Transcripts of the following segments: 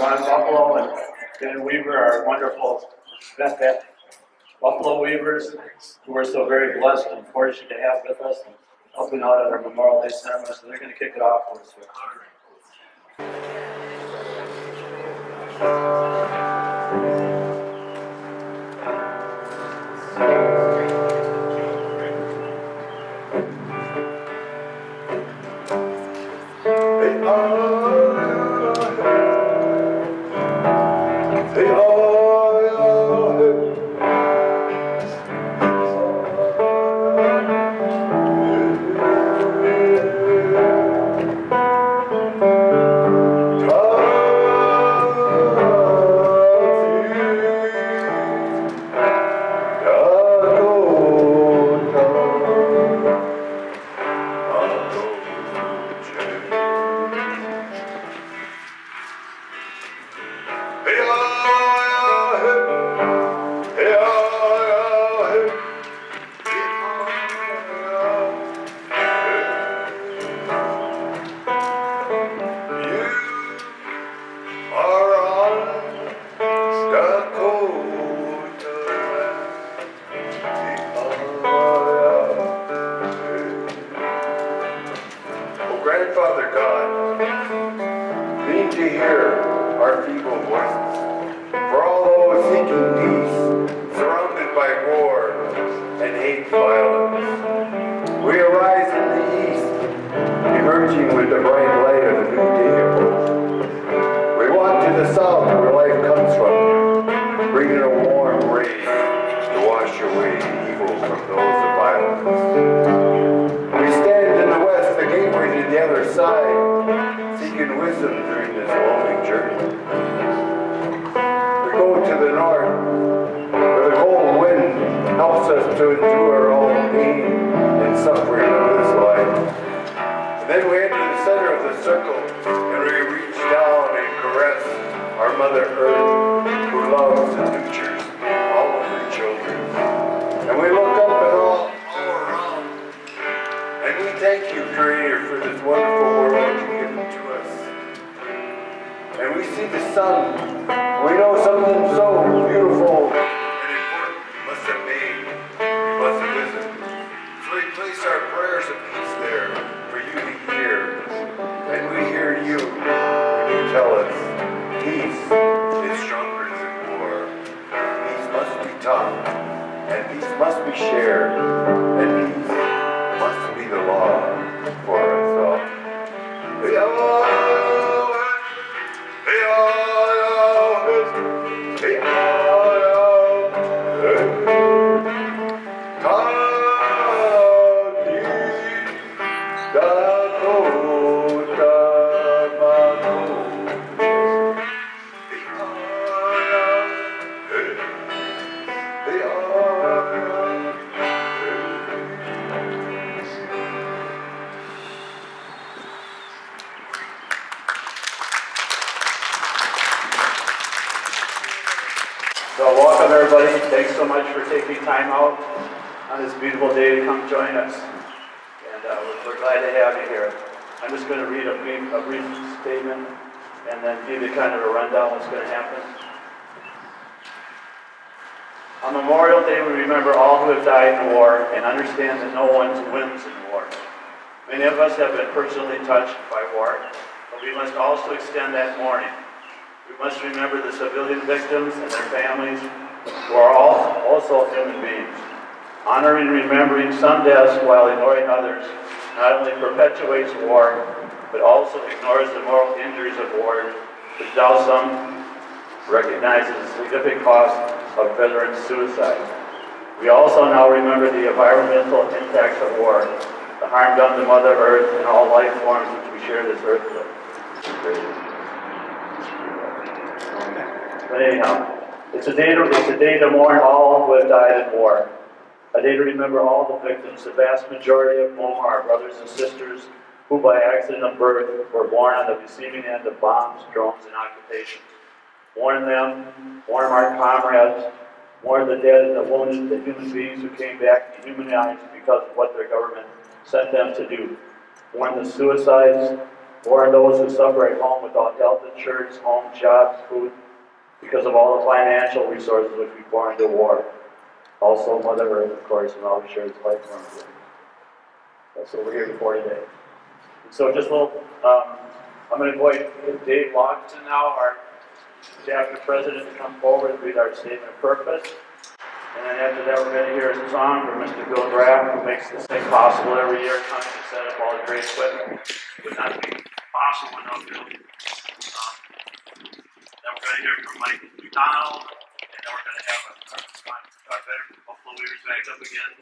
Ron Buffalo and Dan Weaver, our wonderful Buffalo Weavers, who we're so very blessed and fortunate to have with us and helping out at our Memorial Day ceremony. So they're going to kick it off for us. Grandfather God, deign to hear our feeble voices. For all those seeking peace, surrounded by war and hate violence, we arise in the east, emerging with the bright light of a new day approaching. We walk to the south where life comes from, bringing a warm ray to wash away evil from those of violence. We stand in the west, the gateway to the other side, seeking wisdom during this lonely journey. We go to the north, where the cold wind helps us to endure all the pain and suffering of this life. And then we enter the center of the circle, and we reach down and caress our Mother Earth, who loves and nurtures all of her children. And we look up and all around, and we thank you, Creator, for this wonderful world you've given to us. And we see the sun. We know something so beautiful and important must have made. We must have listened. So we place our prayers of peace there for you to hear. And we hear you when you tell us peace is stronger than war. Peace must be taught, and peace must be shared, and peace must be the law for us all. So welcome everybody. Thanks so much for taking time out on this beautiful day to come join us. And we're glad to have you here. I'm just going to read a brief statement and then give you kind of a rundown what's going to happen. On Memorial Day, we remember all who have died in war and understand that no one wins in war. Many of us have been personally touched by war, but we must also extend that mourning. We must remember the civilian victims and their families, who are all also human beings. Honoring and remembering some deaths while ignoring others not only perpetuates war, but also ignores the moral injuries of war, which now some recognize as a significant cost of veteran suicide. We also now remember the environmental impacts of war, the harm done to Mother Earth and all life forms which we share this earth with. But anyhow, it's a day to mourn all who have died in war. A day to remember all the victims, the vast majority of whom are our brothers and sisters who by accident of birth were born on the receiving end of bombs, drones, and occupations. Mourn them, mourn our comrades, mourn the dead and the wounded, the human beings who came back dehumanized because of what their government sent them to do. Mourn the suicides, Mourn those who suffer at home without health insurance, home, jobs, food, because of all the financial resources which we pour into war. Also, Mother Earth, of course, and all the shared life forms. That's what we're here for today. So just a little, I'm going to invite Dave Logston now, our chapter president, to come forward and read our statement of purpose. And then after that, we're going to hear a song from Mr. Bill Graff, who makes this thing possible every year, coming to set up all the great equipment. It would not be possible without Bill. Then we're going to hear from Mike McDonald, and then we're going to have our veteran Buffalo Weavers back up again.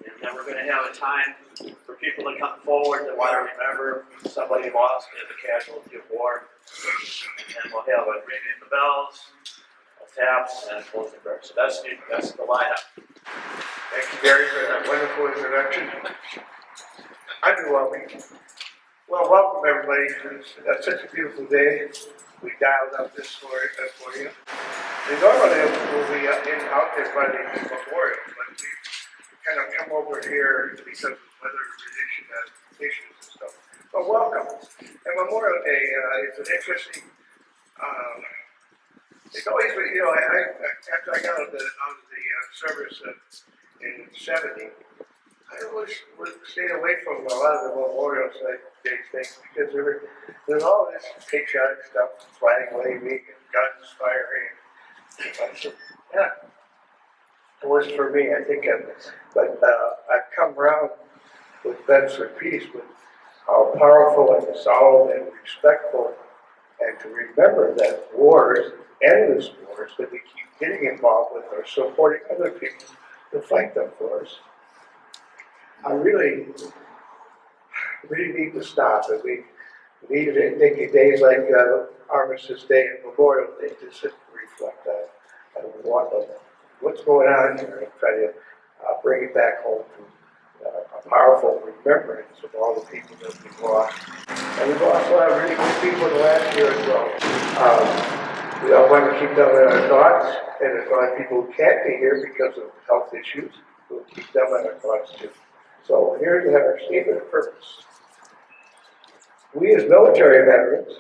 And then we're going to have a time for people to come forward that want to remember somebody lost in the casualty of war. And we'll have a ringing of the bells, taps, and a closing prayer. So that's the lineup. Thank you, Gary, for that wonderful introduction. I'd be welcome. Well, welcome everybody. That's such a beautiful day. We dialed up this for you. And normally we'll be out there by the memorial, but we kind of come over here because of weather issues and stuff. But welcome. And Memorial Day is an interesting. It's always, after I got out of the service in '70, I always stayed away from a lot of the Memorial Day things because there's all this patriotic stuff, flag waving, and guns firing. I said, yeah, it was for me. I think, but I've come around with Vets for Peace with how powerful and solid and respectful, and to remember that wars, endless wars that we keep getting involved with, are supporting other people to fight them for us. I really need to stop, and we need to take days like Armistice Day and Memorial Day to sit and reflect on what's going on here and try to bring it back home to a powerful remembrance of all the people that we've lost. And we've lost a lot of really good people in the last year as well. We all want to keep them in our thoughts, and there's a lot of people who can't be here because of health issues. We'll keep them in our thoughts too. So here's our statement of purpose. We as military veterans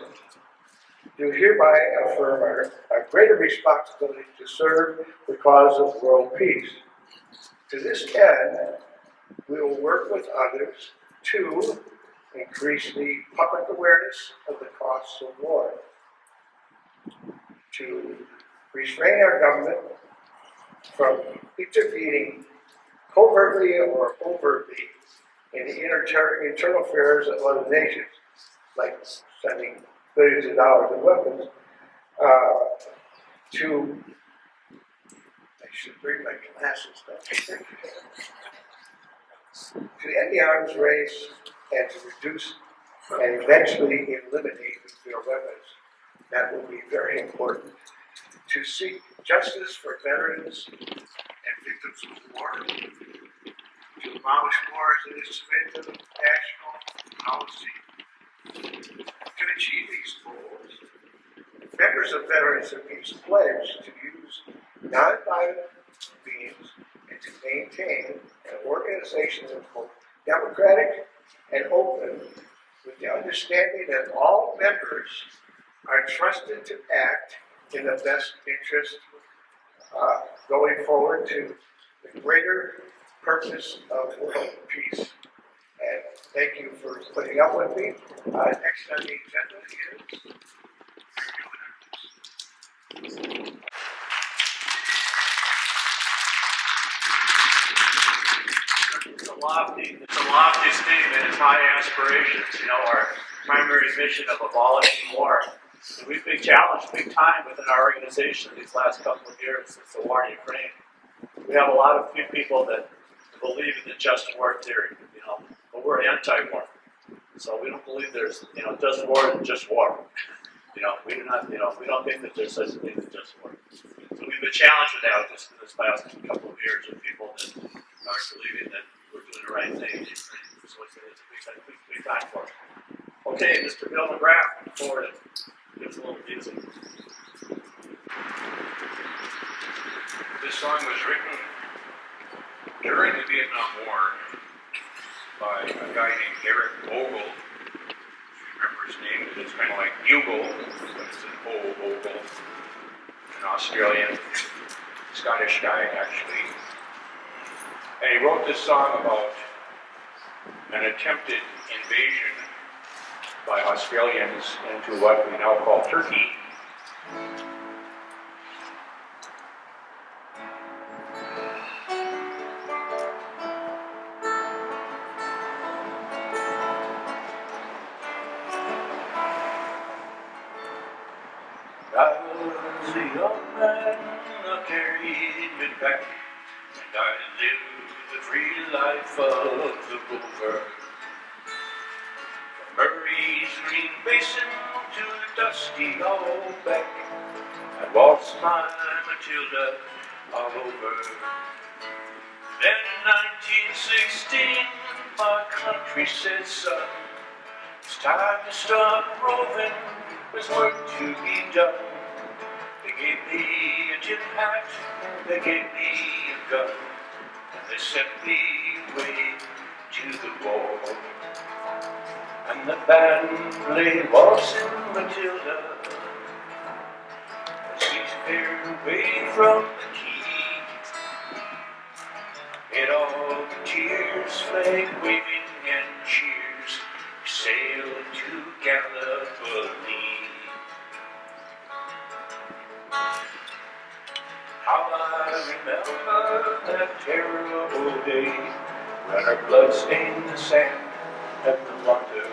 do hereby affirm our greater responsibility to serve the cause of world peace. To this end, we will work with others to increase the public awareness of the costs of war, to restrain our government from intervening covertly or overtly in the internal affairs of other nations, like sending billions of dollars in weapons, I should bring my glasses back, to end the arms race and to reduce and eventually eliminate nuclear weapons. That will be very important. To seek justice for veterans and victims of war, to abolish war as an instrument of national policy. To achieve these goals, members of Veterans of Peace pledge to use nonviolent means and to maintain an organization that is both democratic and open, with the understanding that all members are trusted to act in the best interest going forward to the greater purpose of world peace. And thank you for putting up with me. Next on the agenda is It's a lofty statement. It's high aspirations. Our primary mission of abolishing war. And we've been challenged big time within our organization these last couple of years since the war in Ukraine. We have a lot of people that believe in the just war theory, but we're anti-war. So we don't believe there's, just war and just war. We do not, we don't think that there's such a thing as just war. So we've been challenged with that just in this last couple of years with people that are believing that we're doing the right thing in Ukraine. So it's a big time for us. Okay, Mr. Bill McGrath, forward to give us a little music. This song was written during the Vietnam War by a guy named Eric Vogel. If you remember first name. It's kind of like bugle, but it's an O-ogle. An Australian, Scottish guy, actually. And he wrote this song about an attempted invasion by Australians into what we now call Turkey. I was a young man, I carried me back, and I lived the free life of the rover. From Murray's green basin to the dusty Outback, I waltzed my Matilda all over. Then in 1916, my country said, son, it's time to stop roving, there's work to be done. They gave me a tin hat, they gave me a gun, and they sent me away to the war. And the band played waltzing Matilda as we fared away from the key. And all the tears, flag waving and cheers, we sailed to Gallipoli. How I remember that terrible day when our blood stained the sand and the water.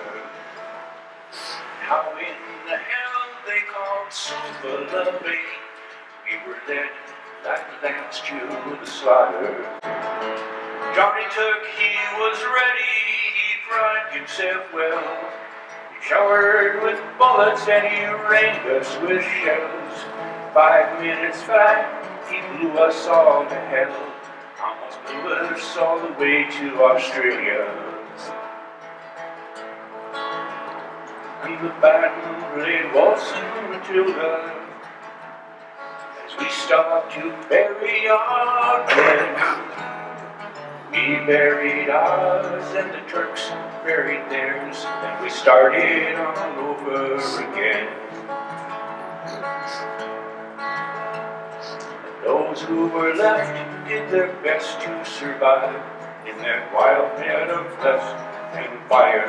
How in the hell they called Silver Bay, we were led like lambs to the slaughter. Johnny took, he was ready, he primed himself well. He showered with bullets and he rained us with shells. 5 minutes flat, he blew us all to hell. Almost blew us all the way to Australia. And the band played waltzing Matilda as we stopped to bury our dead. We buried ours and the Turks buried theirs, and we started all over again. Those who were left did their best to survive in that wild net of dust and fire.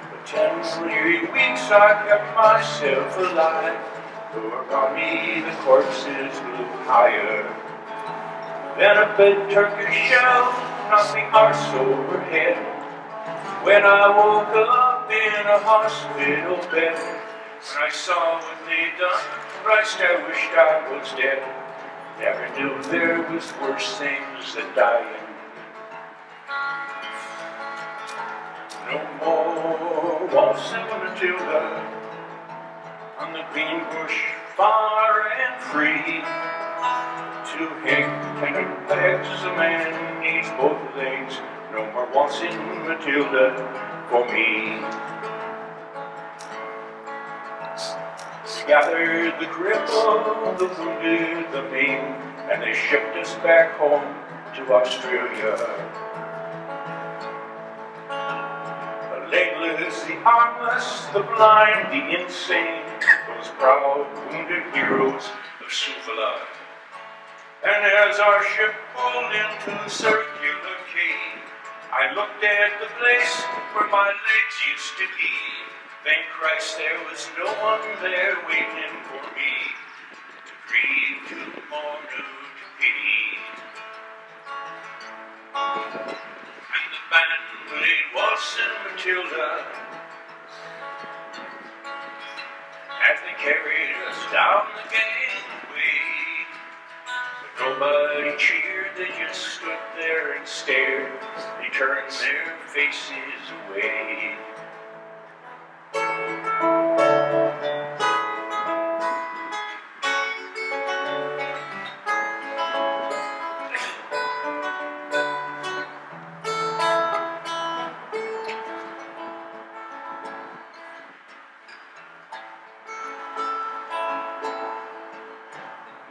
For 10 weary weeks I kept myself alive, though around me the corpses blew higher. Then a big Turkish shell knocked me arse overhead. When I woke up in a hospital bed, when I saw what they'd done, Christ, I wished I was dead. Never knew there was worse things than dying. No more waltzing Matilda on the green bush, far and free. 2 tender legs, a man needs both legs. No more waltzing Matilda for me. Gathered the crippled, the wounded, the maimed, and they shipped us back home to Australia. The legless, the armless, the blind, the insane, those proud, wounded heroes of Suvla. And as our ship pulled into Circular Quay, I looked at the place where my legs used to be. Thank Christ there was no one there waiting for me to grieve to mourn to pity. And the band played waltzing Matilda as they carried us down the gangway. But nobody cheered, they just stood there and stared. They turned their faces away.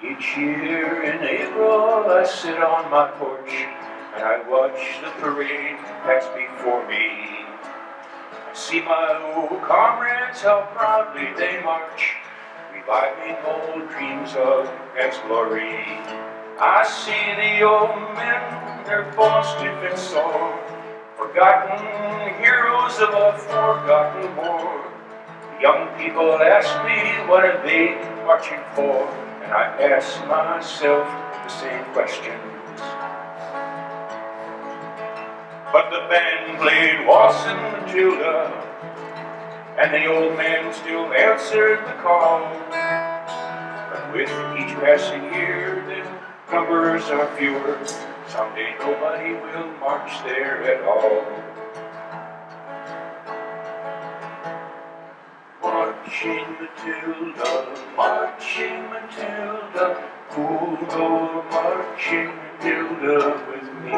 Each year in April I sit on my porch and I watch the parade pass before me. I see my old comrades, how proudly they march, reviving old dreams of ex-glory. I see the old men, their bones stiff and sore, forgotten heroes of a forgotten war. The young people ask me, what are they marching for? And I ask myself the same questions. But the band played Waltz and Matilda, and the old man still answered the call. But with each passing year, the numbers are fewer. Someday nobody will march there at all. Marching Matilda, who'll go marching Matilda with me?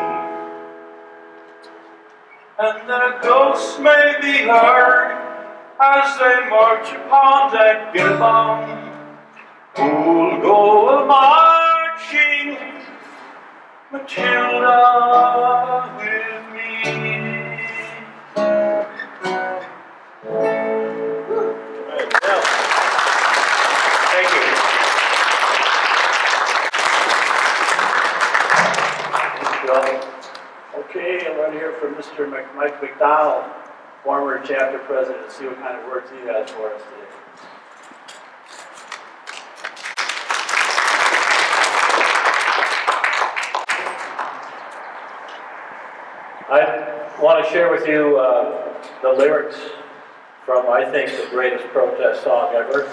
And the ghosts may be heard as they march upon that billabong. Who'll go marching Matilda with me? Thank you. Thank you all. Okay, I'm going to hear from Mr. Mike McDonald, former chapter president, see what kind of words he has for us today. I want to share with you the lyrics from, I think, the greatest protest song ever,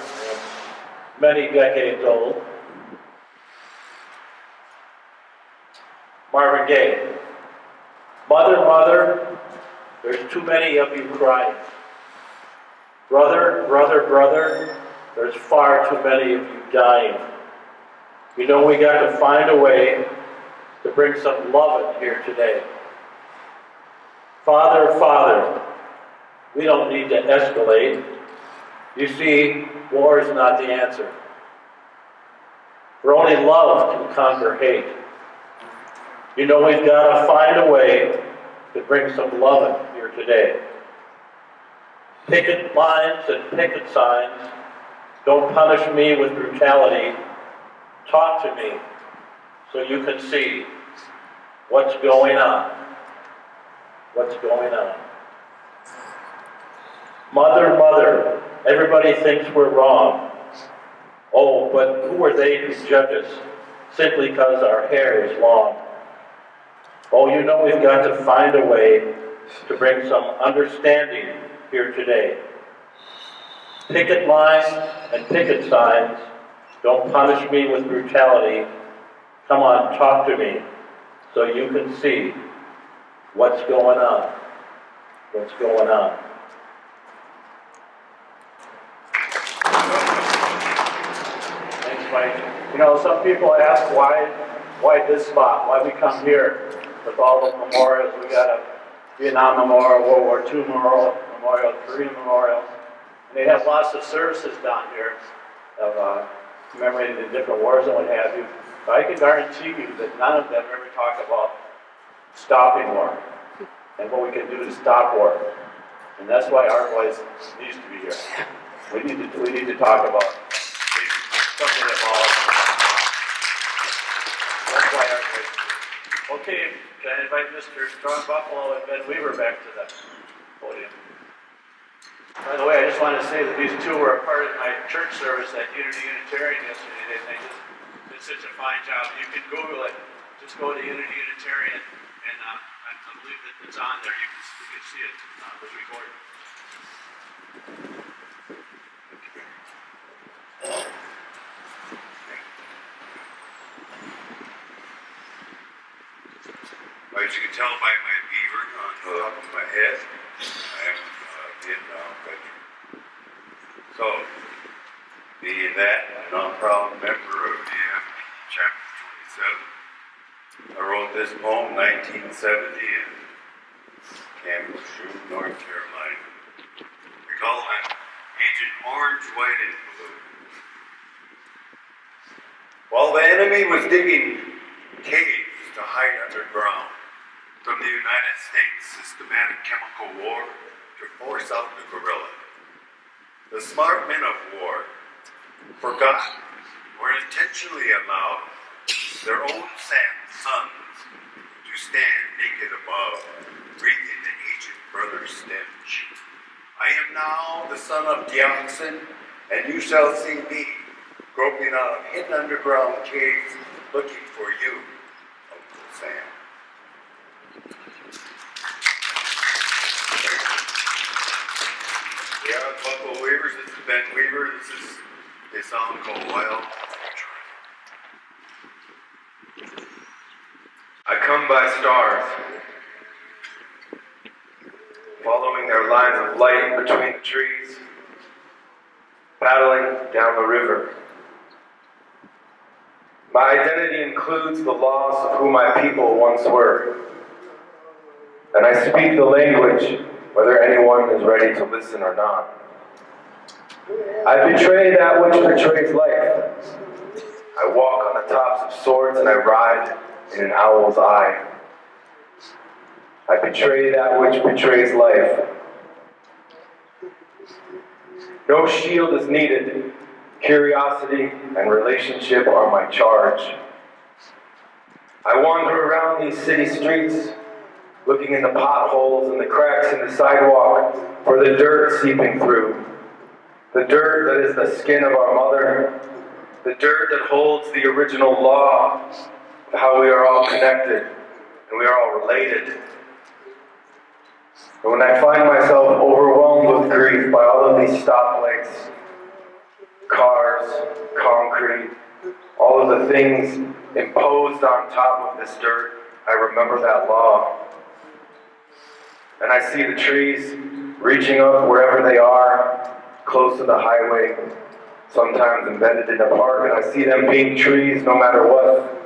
many decades old. Marvin Gaye. Mother, mother, there's too many of you crying. Brother, brother, brother, there's far too many of you dying. You know we got to find a way to bring some love in here today. Father, Father, we don't need to escalate. You see, war is not the answer. For only love can conquer hate. You know we've got to find a way to bring some love in here today. Picket lines and picket signs don't punish me with brutality. Talk to me so you can see what's going on. What's going on? Mother, mother, everybody thinks we're wrong. Oh, but who are they to judge us simply because our hair is long? Oh, you know we've got to find a way to bring some understanding here today. Picket lines and picket signs don't punish me with brutality. Come on, talk to me so you can see what's going on. What's going on? Thanks, Mike. You know, some people ask why this spot? Why we come here with all the memorials? We got a Vietnam Memorial, World War II Memorial, Korean Memorial, and they have lots of services down here of commemorating the different wars and what have you. But I can guarantee you that none of them ever talk about stopping war and what we can do to stop war. And that's why our voice needs to be here. We need to talk about something that that's why our voice. Okay, can I invite Mr. Strong Buffalo and Ben Weaver back to the podium? By the way, I just wanted to say that these two were a part of my church service at Unity Unitarian yesterday. They just did such a fine job. You can Google it. Just go to Unity Unitarian, and I believe that it's on there. You can see it. It was recorded. Well, as you can tell by my beaver on the top of my head, I am a Vietnam veteran. So, being that, I'm a proud member of VF Chapter 27. I wrote this poem in 1970 in Campbell, North Carolina. We call it Agent Orange, White, and Blue. While the enemy was digging caves to hide underground from the United States systematic chemical war, to force out the guerrilla. The smart men of war forgot or intentionally allowed their own sons to stand naked above, breathing the aged brother's stench. I am now the son of Dioxin, and you shall see me groping out of hidden underground caves looking for you, Uncle Sam. Yeah, Buckle Weavers, this is Ben Weaver. This is a song called Wild. I come by stars, following their lines of light between the trees, paddling down the river. My identity includes the loss of who my people once were, and I speak the language whether anyone is ready to listen or not. I betray that which betrays life. I walk on the tops of swords and I ride in an owl's eye. I betray that which betrays life. No shield is needed. Curiosity and relationship are my charge. I wander around these city streets, looking in the potholes and the cracks in the sidewalk for the dirt seeping through. The dirt that is the skin of our mother. The dirt that holds the original law of how we are all connected and we are all related. And when I find myself overwhelmed with grief by all of these stoplights, cars, concrete, all of the things imposed on top of this dirt, I remember that law. And I see the trees reaching up wherever they are, close to the highway, sometimes embedded in a park, and I see them being trees no matter what.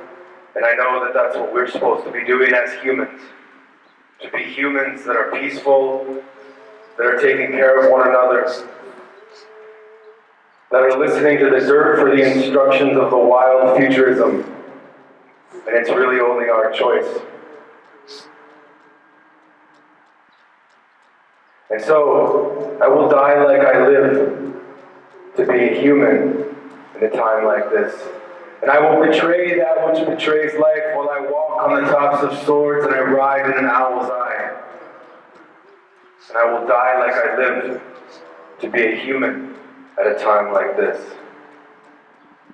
And I know that that's what we're supposed to be doing as humans. To be humans that are peaceful, that are taking care of one another, that are listening to the dirt for the instructions of the wild futurism. And it's really only our choice. And so, I will die like I live, to be a human in a time like this. And I will betray that which betrays life while I walk on the tops of swords and I ride in an owl's eye. And I will die like I lived, to be a human at a time like this.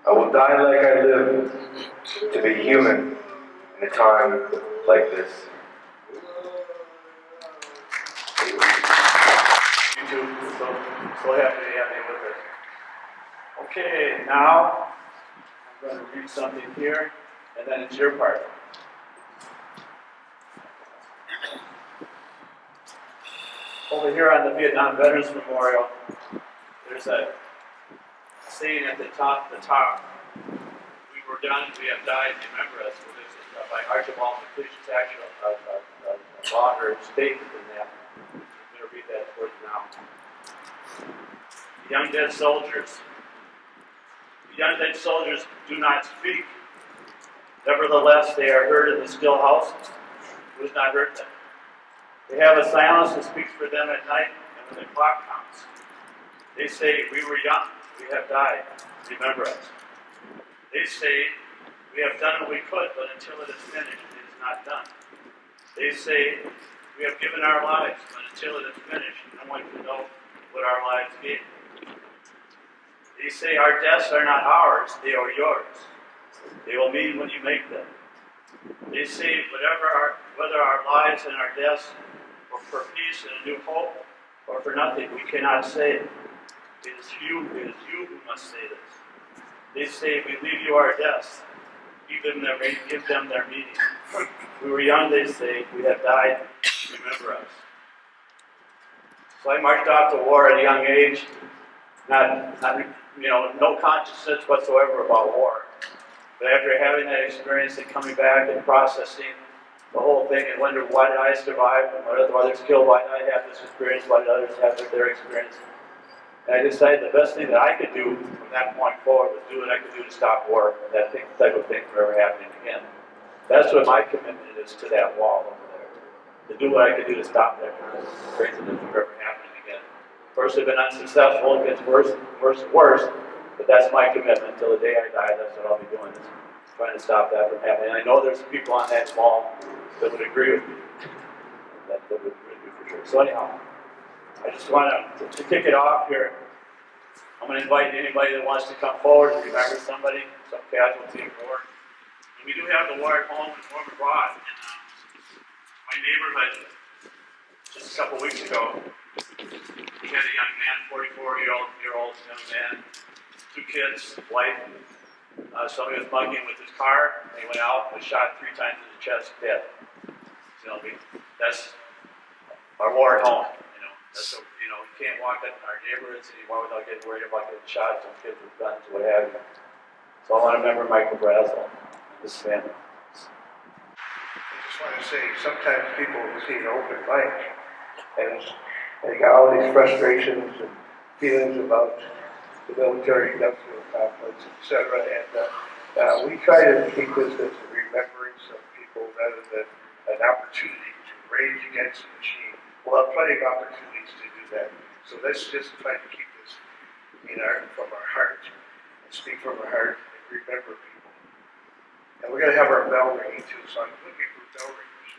I will die like I lived, to be human in a time like this. You too. So happy to have you with us. Okay, now I'm going to read something here, and then it's your part. Over here on the Vietnam Veterans Memorial, there's a saying at the top. We were done, we have died, remember us. This is by Archibald MacLeish's actual law or statement in that. I'm going to read that for you now. Young dead soldiers. The young dead soldiers do not speak. Nevertheless, they are heard in the still houses. Who has not heard them? They have a silence that speaks for them at night and when the clock counts. They say, we were young, we have died, remember us. They say, we have done what we could, but until it is finished, it is not done. They say, we have given our lives, but until it is finished, no one can know what our lives gave. They say, our deaths are not ours, they are yours. They will mean when you make them. They say, whether our lives and our deaths were for peace and a new hope, or for nothing, we cannot say. It is you who must say this. They say, we leave you our deaths. Give them their meaning. We were young, they say, we have died, remember us. So I marched off to war at a young age, no consciousness whatsoever about war. But after having that experience and coming back and processing the whole thing and wondering why did I survive and what other others killed, why did I have this experience, why did others have their experience. And I decided the best thing that I could do from that point forward was do what I could do to stop war and that type of thing from ever happening again. That's what my commitment is to that wall over there. To do what I could do to stop that kind of craziness from ever happening. Of course, they've been unsuccessful, it gets worse, but that's my commitment till the day I die. That's what I'll be doing, is trying to stop that from happening. And I know there's people on that wall that would agree with me. That would agree with me for sure. So anyhow, I just want to kick it off here. I'm going to invite anybody that wants to come forward to remember somebody, some casualty of war. And we do have the war at home and war abroad. In my neighborhood, just a couple weeks ago, we had a young man, 44-year-old young man, 2 kids, wife. Somebody was mugging with his car, and he went out and was shot 3 times in the chest, dead. So, that's our war at home. That's what, you can't walk in our neighborhoods anymore without getting worried about getting shot. Some kids with guns, what have you. So I want to remember Michael Brazel and his family. I just want to say, sometimes people see an open mic and they got all these frustrations and feelings about the military-industrial complex, etc. And we try to keep this as a remembrance of people rather than an opportunity to rage against the machine. We'll have plenty of opportunities to do that. So let's just try to keep this from our heart, and speak from our heart, and remember people. And we're going to have our bell ringing too, so I'm looking for bell ringers.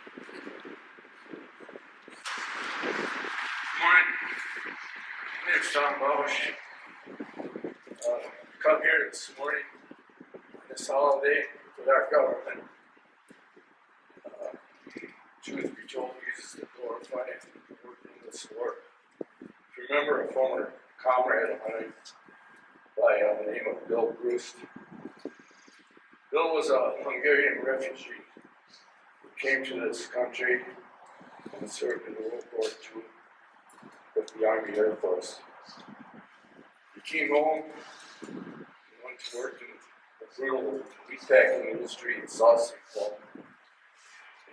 Good morning. My name's Tom Abolish. Come here this morning on this holiday with our government. Truth be told, uses to glorify working in this war. If you remember a former comrade of mine by the name of Bill Brust. Bill was a Hungarian refugee who came to this country and served in World War II with the Army Air Force. He came home and went to work in the brutal meatpacking industry in Sausage Park.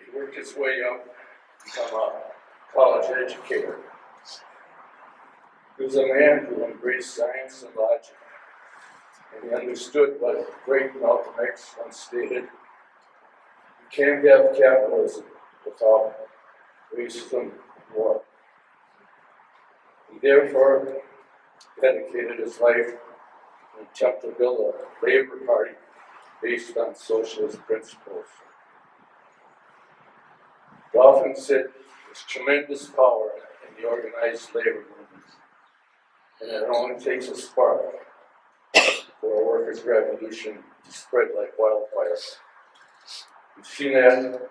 He worked his way up to become a college educator. He was a man who embraced science and logic, and he understood what great Malcolm X once stated: you can't have capitalism without racism and war. He therefore dedicated his life and attempted to build a labor party based on socialist principles. He often said there's tremendous power in the organized labor movement, and it only takes a spark for a workers' revolution to spread like wildfire. We've seen that,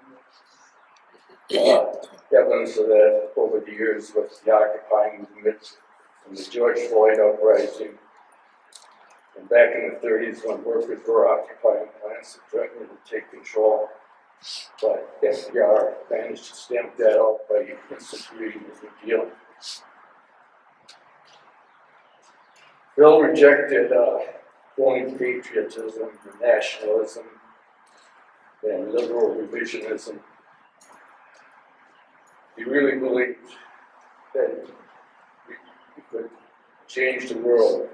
evidence of that over the years with the Occupy movement and the George Floyd uprising, and back in the 30s when workers were occupying plants and threatening to take control. But FDR managed to stamp that out by instituting his repeal. Bill rejected phony patriotism and nationalism and liberal revisionism. He really believed that we could change the world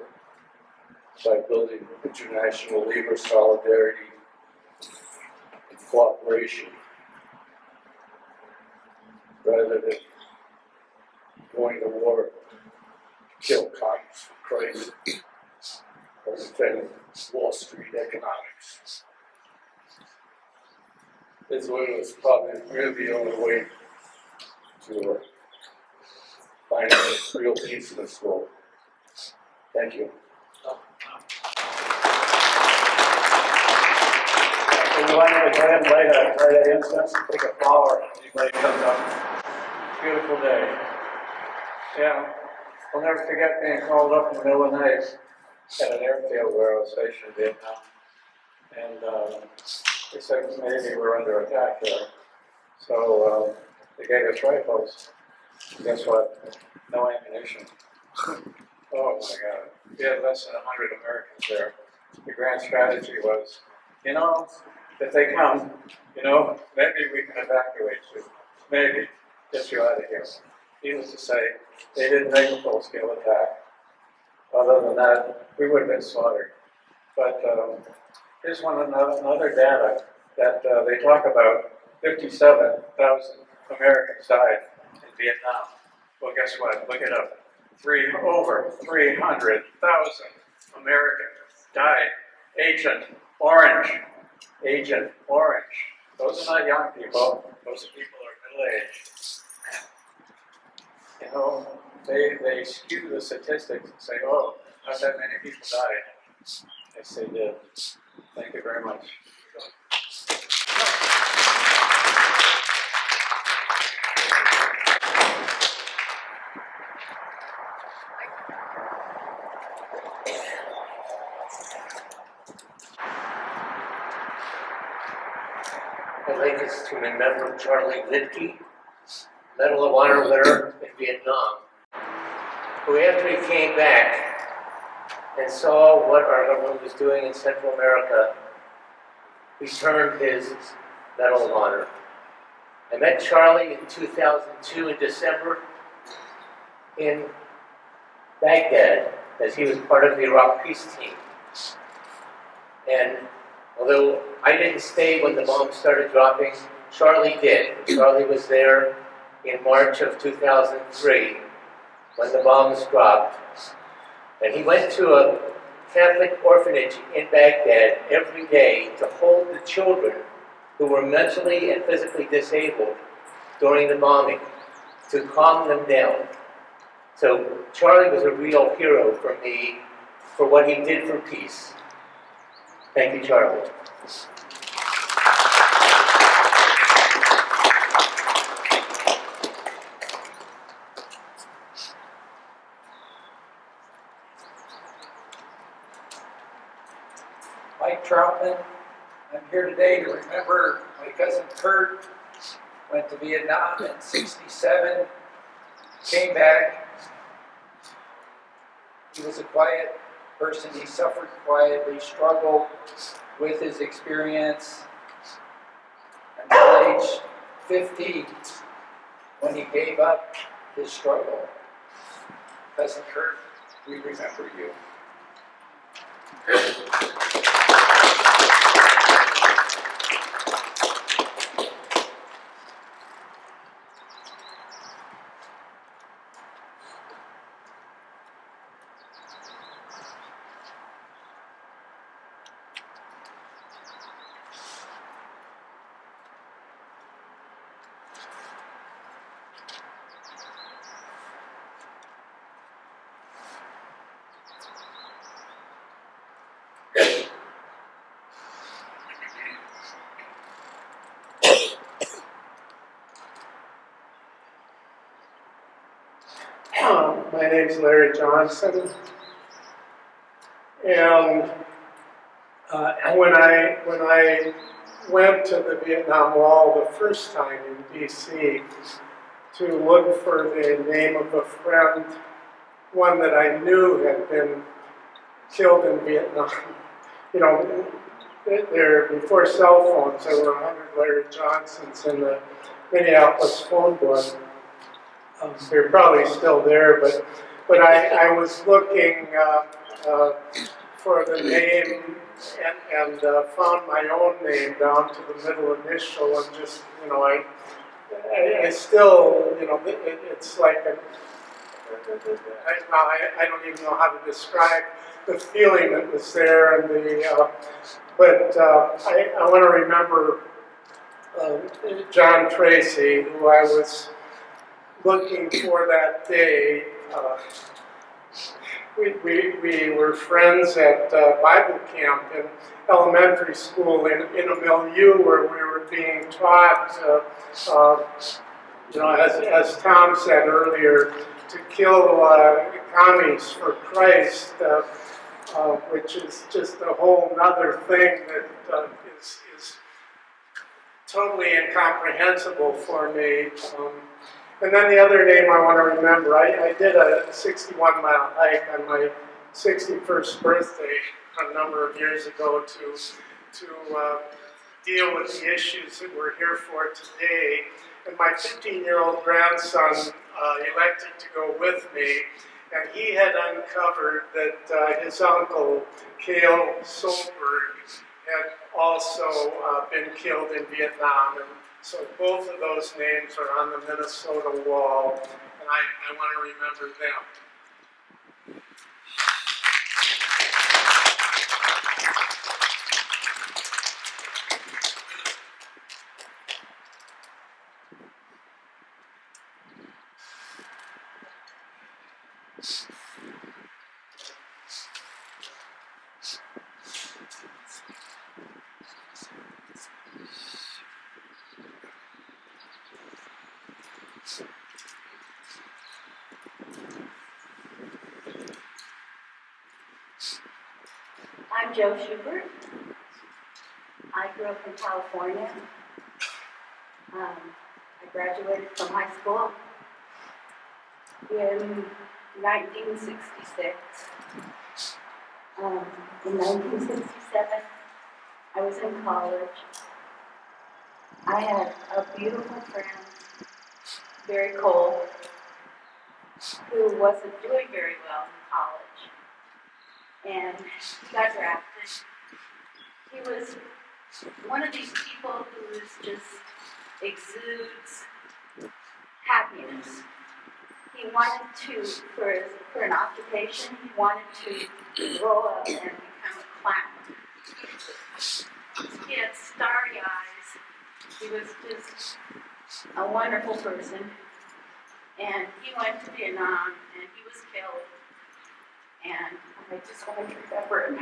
by building international labor solidarity and cooperation, rather than going to war to kill communists for Christ or defend Wall Street economics. This was probably really the only way to find real peace in this world. Thank you. So you want to go ahead and light that incense and take a flower when anybody comes up. Beautiful day. Yeah, I'll never forget being called up in the middle of the night at an airfield where I was stationed in Vietnam. And they said maybe we're under attack there. So they gave us rifles. Guess what? No ammunition. Oh my God. We had less than 100 Americans there. The grand strategy was, if they come, maybe we can evacuate you. Maybe. Get you out of here. Needless to say, they didn't make a full-scale attack. Other than that, we would have been slaughtered. But here's another data that they talk about. 57,000 Americans died in Vietnam. Well, guess what? Look it up. over 300,000 Americans died. Agent Orange. Agent Orange. Those are not young people. Those are people who are middle-aged. You know, they skew the statistics and say, oh, not that many people died. Yes, they did. Thank you very much. I'd like us to remember Charlie Lidke, Medal of Honor winner in Vietnam, who after he came back and saw what our government was doing in Central America, returned his Medal of Honor. I met Charlie in 2002 in December in Baghdad as he was part of the Iraq peace team. And although I didn't stay when the bombs started dropping, Charlie did. Charlie was there in March of 2003 when the bombs dropped. And he went to a Catholic orphanage in Baghdad every day to hold the children who were mentally and physically disabled during the bombing, to calm them down. So Charlie was a real hero for me for what he did for peace. Thank you, Charlie. Mike Troutman. I'm here today to remember my cousin Kurt. Went to Vietnam in '67, came back. He was a quiet person. He suffered quietly, struggled with his experience until age 50 when he gave up his struggle. Cousin Kurt, we remember you. My name's Larry Johnson, and when I went to the Vietnam Wall the first time in D.C. to look for the name of a friend, one that I knew had been killed in Vietnam, you know, there before cell phones, there were 100 Larry Johnsons in the Minneapolis phone book. They're probably still there, but I was looking for the name and found my own name down to the middle initial, and just, you know, I still, you know, it's like I don't even know how to describe the feeling that was there, and but I want to remember John Tracy, who I was looking for that day. We were friends at Bible camp in elementary school in a milieu where we were being taught, you know, as Tom said earlier, to kill commies for Christ, which is just a whole other thing that is totally incomprehensible for me. And then the other name I want to remember, I did a 61-mile hike on my 61st birthday a number of years ago to deal with the issues that we're here for today. And my 15-year-old grandson elected to go with me, and he had uncovered that his uncle, Cale Solberg, had also been killed in Vietnam. And so both of those names are on the Minnesota Wall, and I want to remember them. Joe Schubert. I grew up in California. I graduated from high school in 1966. In 1967, I was in college. I had a beautiful friend, Barry Cole, who wasn't doing very well in college. And he got drafted. He was one of these people who just exudes happiness. He wanted to, for an occupation, he wanted to grow up and become a clown. He had starry eyes. He was just a wonderful person. And he went to Vietnam and he was killed. And I just wanted to remember him.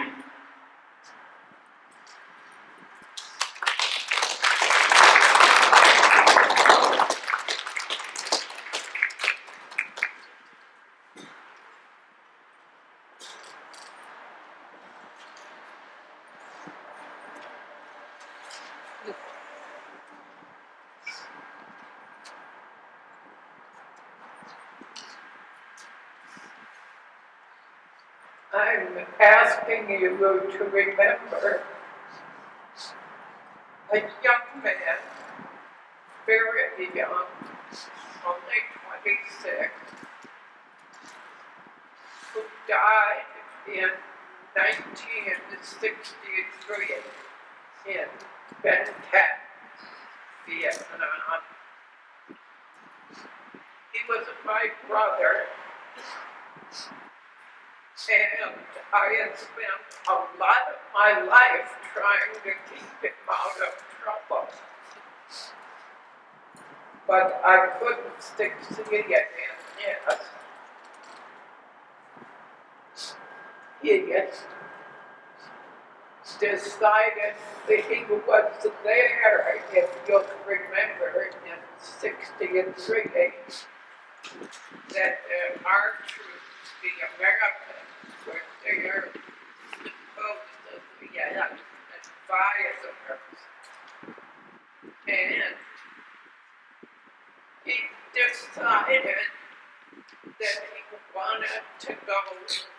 I'm asking you to remember a young man, very young, only 26, who died in 1963 in Ben Thanh, Vietnam. He was my brother. And I had spent a lot of my life trying to keep him out of trouble. But I couldn't succeed in this. He decided that he was there, if you'll remember, in 1963, that our troops, the Americans, were there supposedly as advisors. And he decided that he wanted to go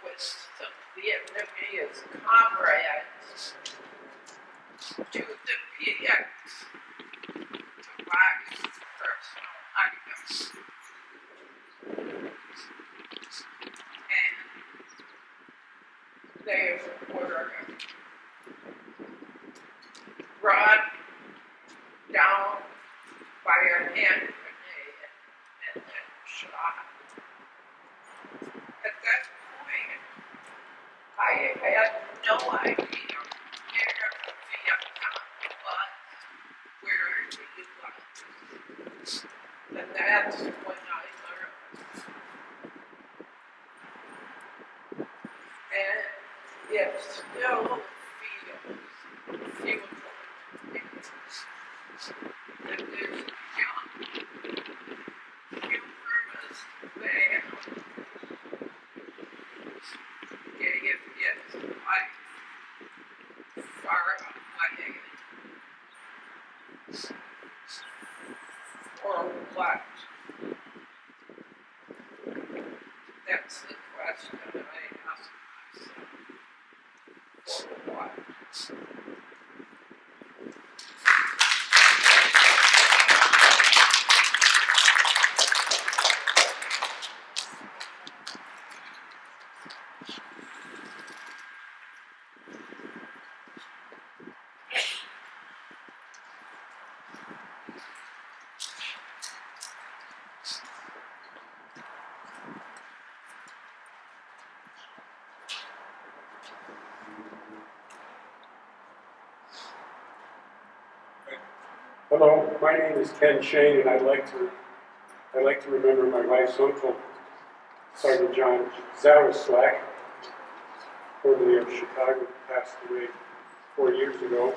with some Vietnamese comrades to the PX to buy personal items. And they were brought down by a hand grenade and then shot. At that point, I had no idea where Vietnam was, where he was. And that's when I learned. And it still feels that there's a young, humorous man gave his life far away for what? That's the question I ask myself. For what? Hello, my name is Ken Shane, and I'd like to remember my wife's uncle, Sergeant John Zawislack, formerly of Chicago, who passed away 4 years ago.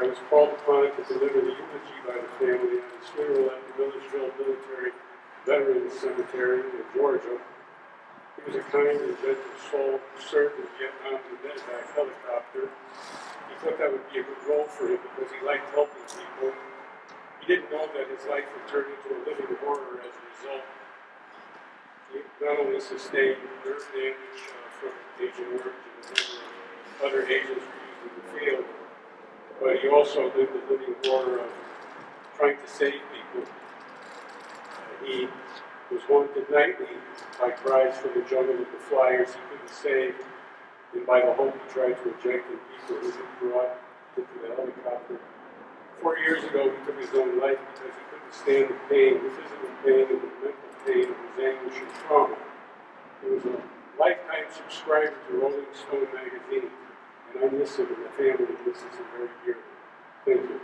I was called upon to deliver the eulogy by the family on his funeral at the Millersville Military Veterans Cemetery in Georgia. He was a kind and gentle soul who served in Vietnam in a medevac helicopter. He thought that would be a good role for him because he liked helping people. He didn't know that his life would turn into a living horror as a result. He not only sustained nerve damage from Agent Orange and a number of other agents were used in the field, but he also lived a living horror of trying to save people. He was wanted nightly by cries from the jungle of the flyers he couldn't save, and by the hope he tried to eject in people who he brought into the helicopter. 4 years ago, he took his own life because he couldn't stand the pain, the physical pain and the mental pain of his anguish and trauma. He was a lifetime subscriber to Rolling Stone magazine, and I miss him, and the family misses him very dearly. Thank you.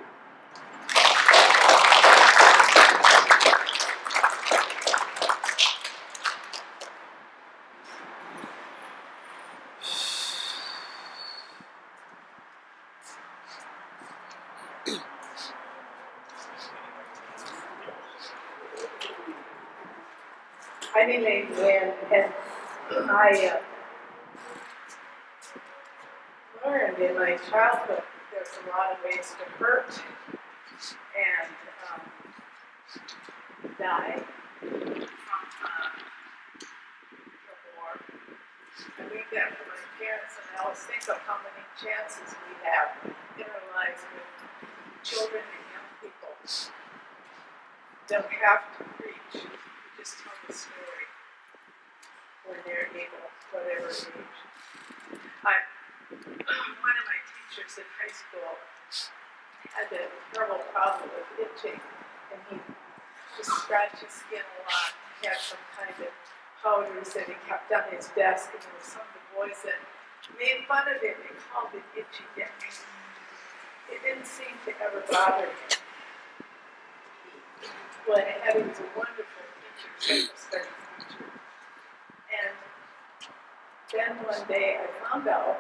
I relate when I learned in my childhood there's a lot of ways to hurt and die from the war. I learned that from my parents, and I always think of how many chances we have in our lives with children and young people. Don't have to preach, just tell the story when they're able, whatever age. One of my teachers in high school had a terrible problem with itching, and he just scratched his skin a lot. He had some kind of powders that he kept on his desk, and there were some of the boys that made fun of him and called it itchy dick. It didn't seem to ever bother him. Well, he was a wonderful teacher, social studies teacher. And then one day I found out,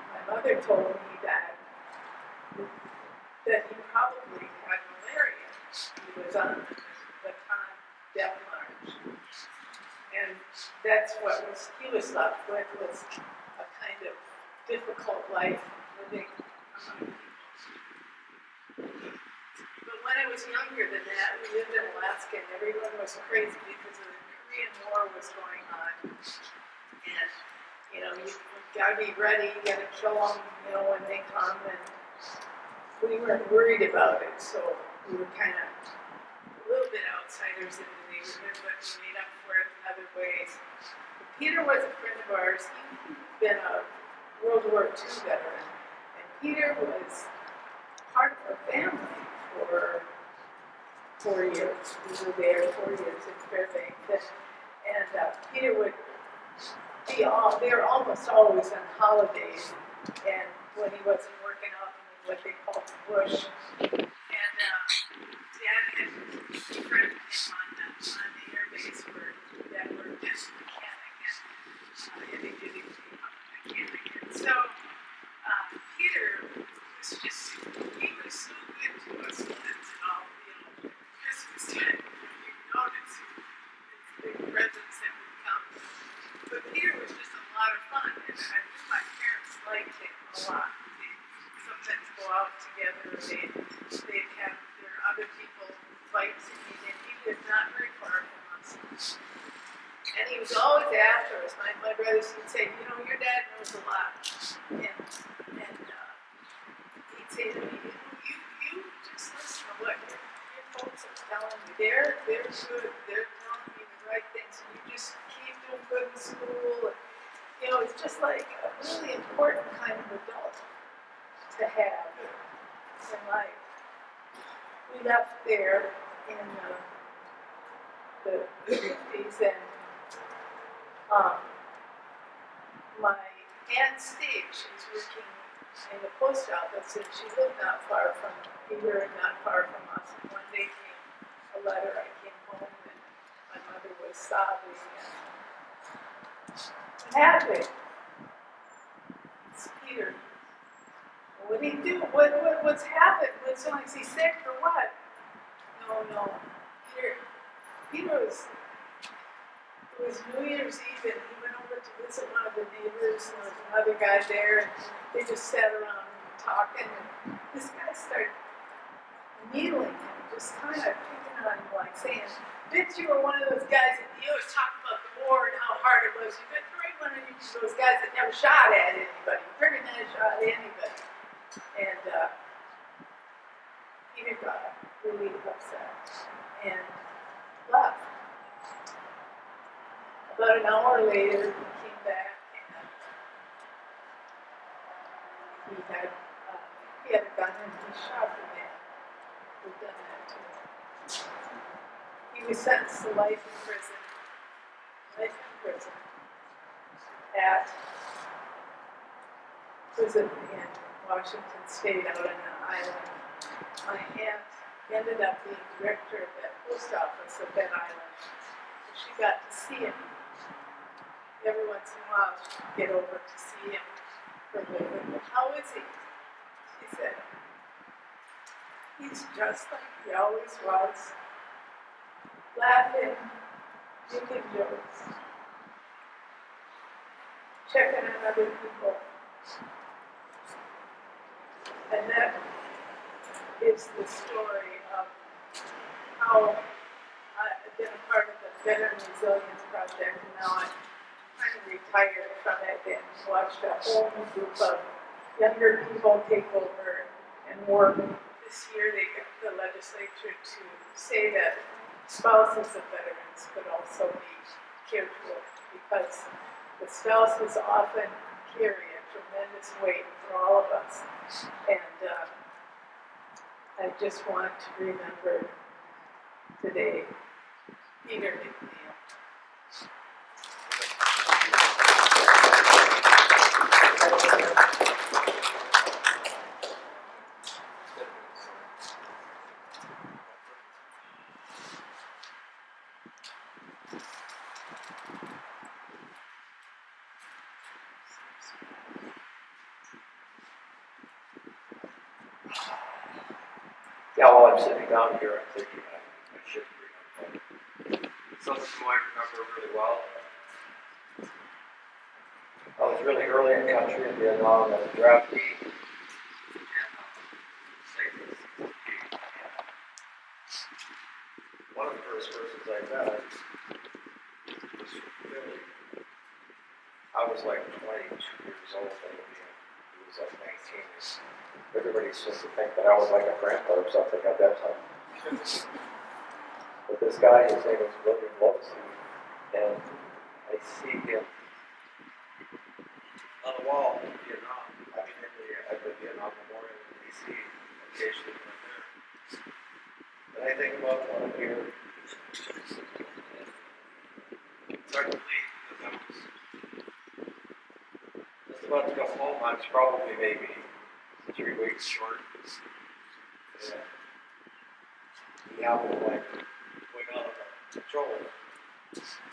my mother told me that he probably had malaria. He was on the death march. And that's what he was left with, was a kind of difficult life living among people. But when I was younger than that, we lived in Alaska, and everyone was crazy because the Korean War was going on. And, you gotta be ready, you gotta kill them, when they come. And we weren't worried about it, so we were kind of a little bit outsiders in the neighborhood, but we made up for it in other ways. But Peter was a friend of ours. He'd been a World War II veteran, and Peter was part of our family for 4 years. We were there 4 years in Fairbanks. And Peter would be they were almost always on holidays, and when he wasn't working out in what they called the bush. And Dad had befriended him on the air base where Dad worked as a mechanic and heavy-duty mechanic. And so Peter was he was so good to us. That's all, Christmas time, you notice his big presents that would come. But Peter was just a lot of fun, and I knew my parents liked him a lot. They'd sometimes go out together, they'd have their other people invite to meet, and he lived not very far from us. And he was always after us. My brothers would say, your dad knows a lot. And he'd say to me, you just listen to what your folks are telling you. They're good. They're telling you the right things. And you just keep doing good in school. And, it's just like a really important kind of adult to have in life. We left there in the 50s, and my Aunt Steve, she was working in the post office, and she lived not far from Peter and not far from us. And one day came a letter. I came home, and my mother was sobbing and happy. It's Peter. What did he do? What's happened? Is he sick or what? No. Peter was it was New Year's Eve, and he went over to visit one of the neighbors, and there was another guy there, and they just sat around talking, and this guy started needling him, just kind of picking on him, like saying, "Bitch, you were one of those guys that you always talk about the war and how hard it was. You've been right one of those guys that never shot at anybody. You never shot at anybody." And Peter got really upset and left. About an hour later, he came back and he had a gun and he shot the man who'd done that to him. He was sentenced to life in prison at prison in Washington State out on an island. My aunt ended up being director of that post office of that island. So she got to see him. Every once in a while she'd get over to see him for a little bit. "How is he?" She said, "He's just like he always was. Laughing, making jokes, checking on other people." And that is the story of how I've been a part of the Veteran Resilience Project, and now I'm kind of retired from it and watched a whole new group of younger people take over and work. This year they got the legislature to say that spouses of veterans could also be cared for, because the spouses often carry a tremendous weight for all of us. And I just want to remember today Peter McNeil. Yeah, while I'm sitting down here, I'm thinking I should remember something I remember really well. I was really early in country in Vietnam as a draftee. One of the first persons I met was really, I was like 22 years old, and he was like 19. Everybody seemed to think that I was like a grandpa or something at that time. But this guy, his name was William Lovesey, and I see him on the wall in Vietnam. I mean, at the Vietnam Memorial in D.C. occasionally when I'm there. And I think about one here. It's hard to believe because I was just about to go home. I was probably maybe 3 weeks short. Yeah. The album like went out of control.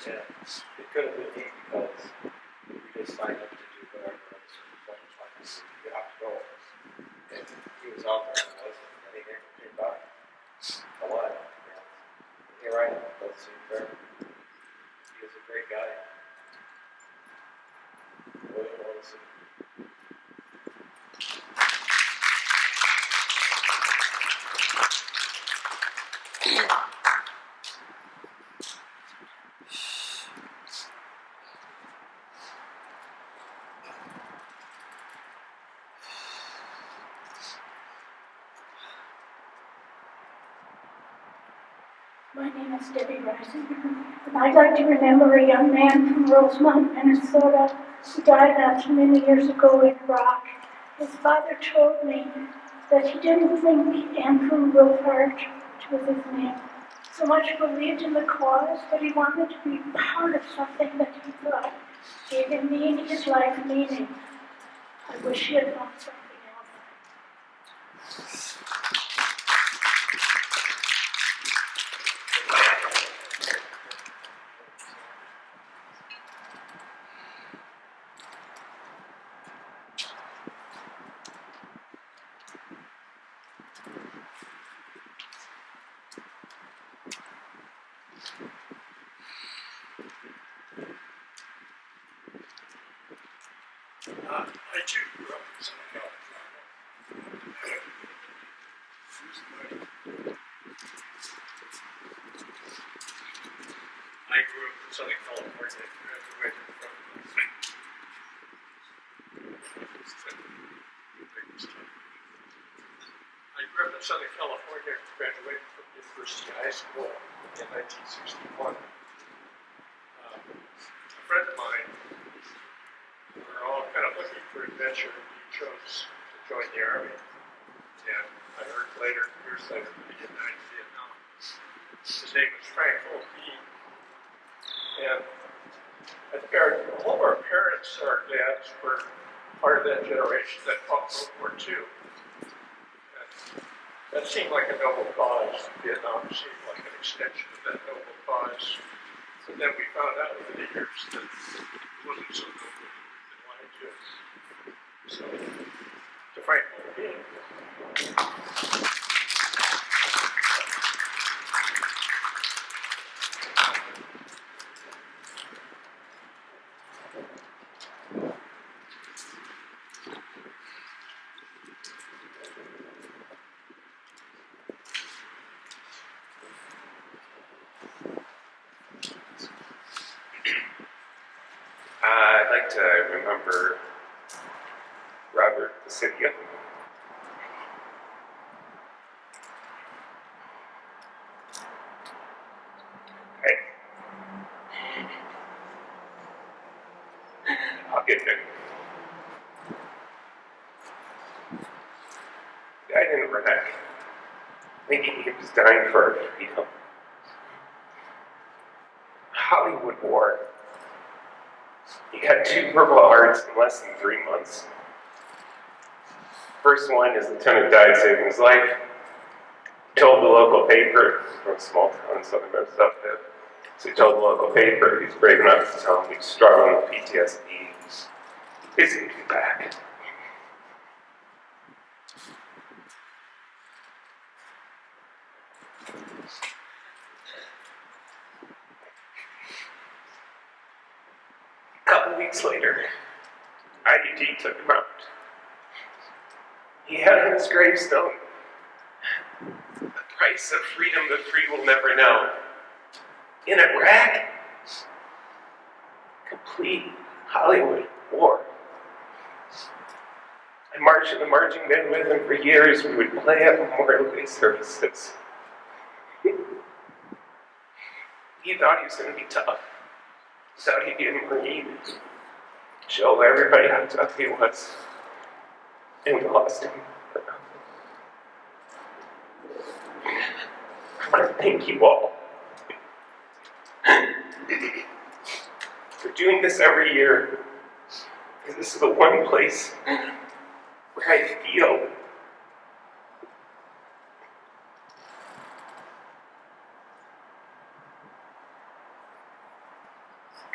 Yeah. It could have been me because we just signed up to do whatever at a certain point in time. You have to go. And he was out there and wasn't, and he never came back alive. And here I am, doesn't seem fair. He was a great guy. William Lovesey. My name is Debbie Rising, and I'd like to remember a young man from Rosemont, Minnesota, who died not many years ago in Iraq. His father told me that he didn't think Andrew Wilfart, which was his name, so much believed in the cause, but he wanted to be part of something that he thought gave his life meaning. I wish he had found something else. I too grew up in Southern California. I grew up in Southern California. Graduated from I grew up in Southern California. Graduated from University High School in 1961. A friend of mine, we were all kind of looking for adventure, and he chose to join the Army. And I heard years later, that he had died in Vietnam. His name was Frank O'Keefe. And I think all of our parents, our dads, were part of that generation that fought World War II. And that seemed like a noble cause. Vietnam seemed like an extension of that noble cause. And then we found out over the years that it wasn't so noble and wanted to. So, to Frank O'Keefe. I'd like to remember Robert Pacifica. Hey. I'll get there. Died in Iraq, thinking he was dying for our freedom. Hollywood War. He got 2 Purple Hearts in less than 3 months. First one, his lieutenant died saving his life. He told the local paper, from a small town in southern Minnesota, so he told the local paper he was brave enough to tell him he was struggling with PTSD. He's going to be back. A couple weeks later, IDT took him out. He had on his gravestone, "The price of freedom the free will never know." In Iraq, complete Hollywood war. I marched in the marching band with him for years. We would play at Memorial Day services. He thought he was going to be tough. He thought he'd be a Marine. Show everybody how tough he was. And we lost him. I want to thank you all for doing this every year, because this is the one place where I feel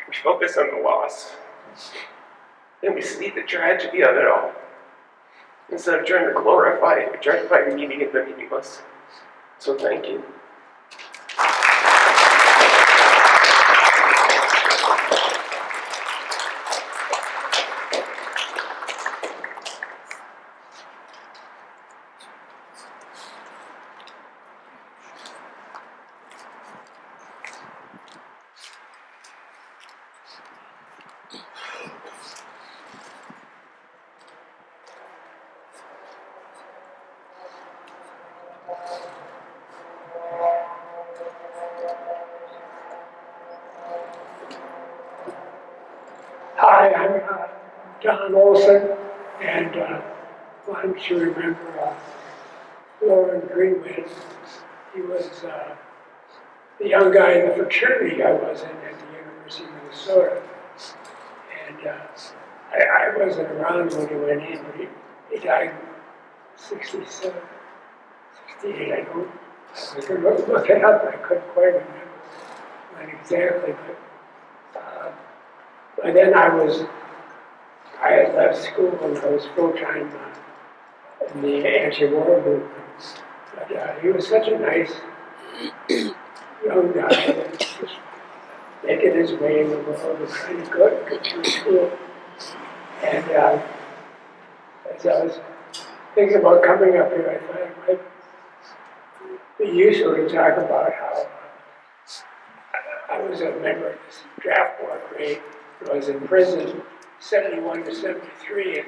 we focus on the loss, and we see the tragedy of it all. Instead of trying to glorify it, we try to find meaning in the meaningless. So thank you. Hi, I'm Don Olson, and why don't you remember Lauren Greenwood? He was the young guy in the fraternity I was in at the University of Minnesota. And I wasn't around when he went in, but he died in 67, 68, I don't. I was going to look it up, I couldn't quite remember when exactly, but by then I had left school and I was full-time in the anti-war movement. But he was such a nice young guy that just making his way in the world and trying to go through school. And as I was thinking about coming up here, I thought it might be useful to talk about how I was a member of this draft board grade. I was in prison 71 to 73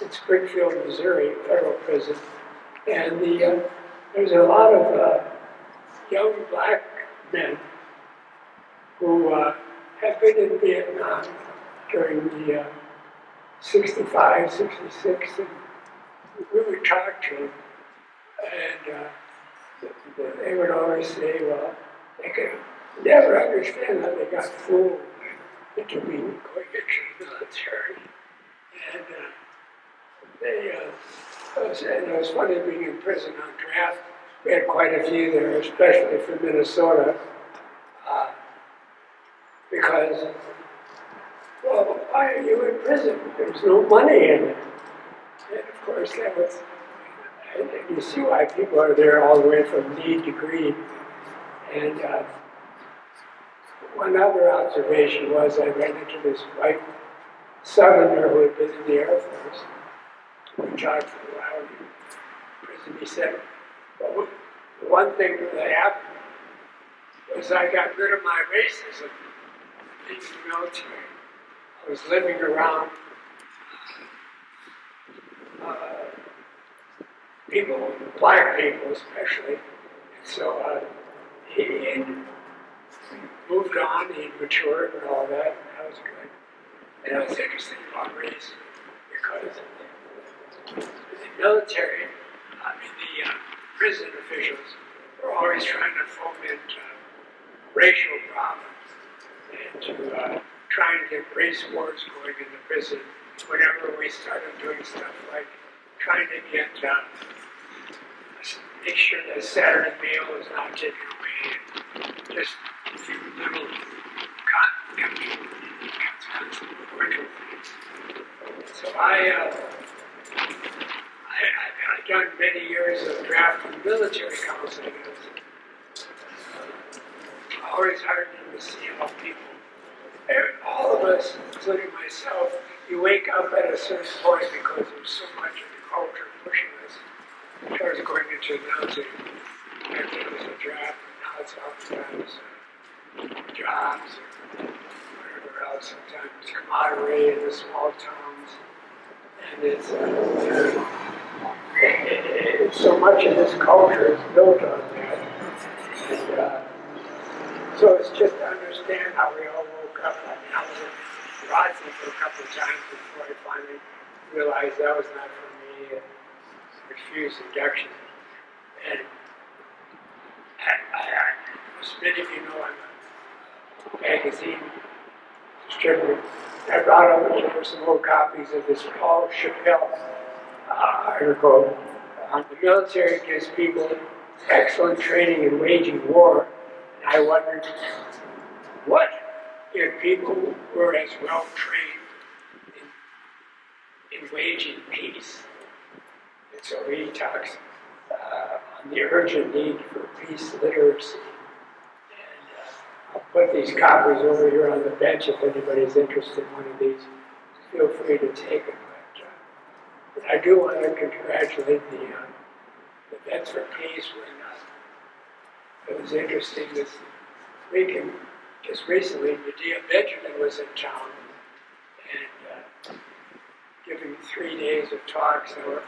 in Springfield, Missouri, federal prison. And there was a lot of young black men who had been in Vietnam during the 65, 66, and we would talk to them, and they would always say, well, they could never understand how they got fooled into being going into the military. And it was funny being in prison on draft. We had quite a few there, especially from Minnesota, because, well, why are you in prison? There's no money in it. And of course, that was, and you see why people are there all the way from need to greed. And one other observation was I ran into this white Southerner who had been in the Air Force. We talked for a while in prison. He said, well, the one thing that happened was I got rid of my racism in the military. I was living around people, black people especially. And so he moved on, he matured and all that, and that was good. And it was interesting about race because in the military, the prison officials were always trying to foment racial problems and to try and get race wars going in the prison. Whenever we started doing stuff like trying to get, make sure that Saturday meal was not taken away, and just a few little controversial things. So I've done many years of draft and military counseling. It's always heartening to see how people, all of us, including myself, you wake up at a certain point because there's so much of the culture pushing us towards going into the military. Back then it was a draft, and now it's oftentimes jobs or whatever else, sometimes camaraderie in the small towns. And it's so much of this culture is built on that. And so it's just to understand how we all woke up. I mean, I was in Rodsey for a couple of times before I finally realized that was not for me and refused induction. And as many of you know, I'm a magazine distributor. I brought over here some old copies of this Paul Chappelle article. The military gives people excellent training in waging war. And I wondered, what if people were as well trained in waging peace? And so he talks on the urgent need for peace literacy. And I'll put these copies over here on the bench if anybody's interested in one of these. Feel free to take them. But I do want to congratulate the Vets for Peace. It was interesting this week, and just recently, Medea Benjamin was in town and giving 3 days of talks that were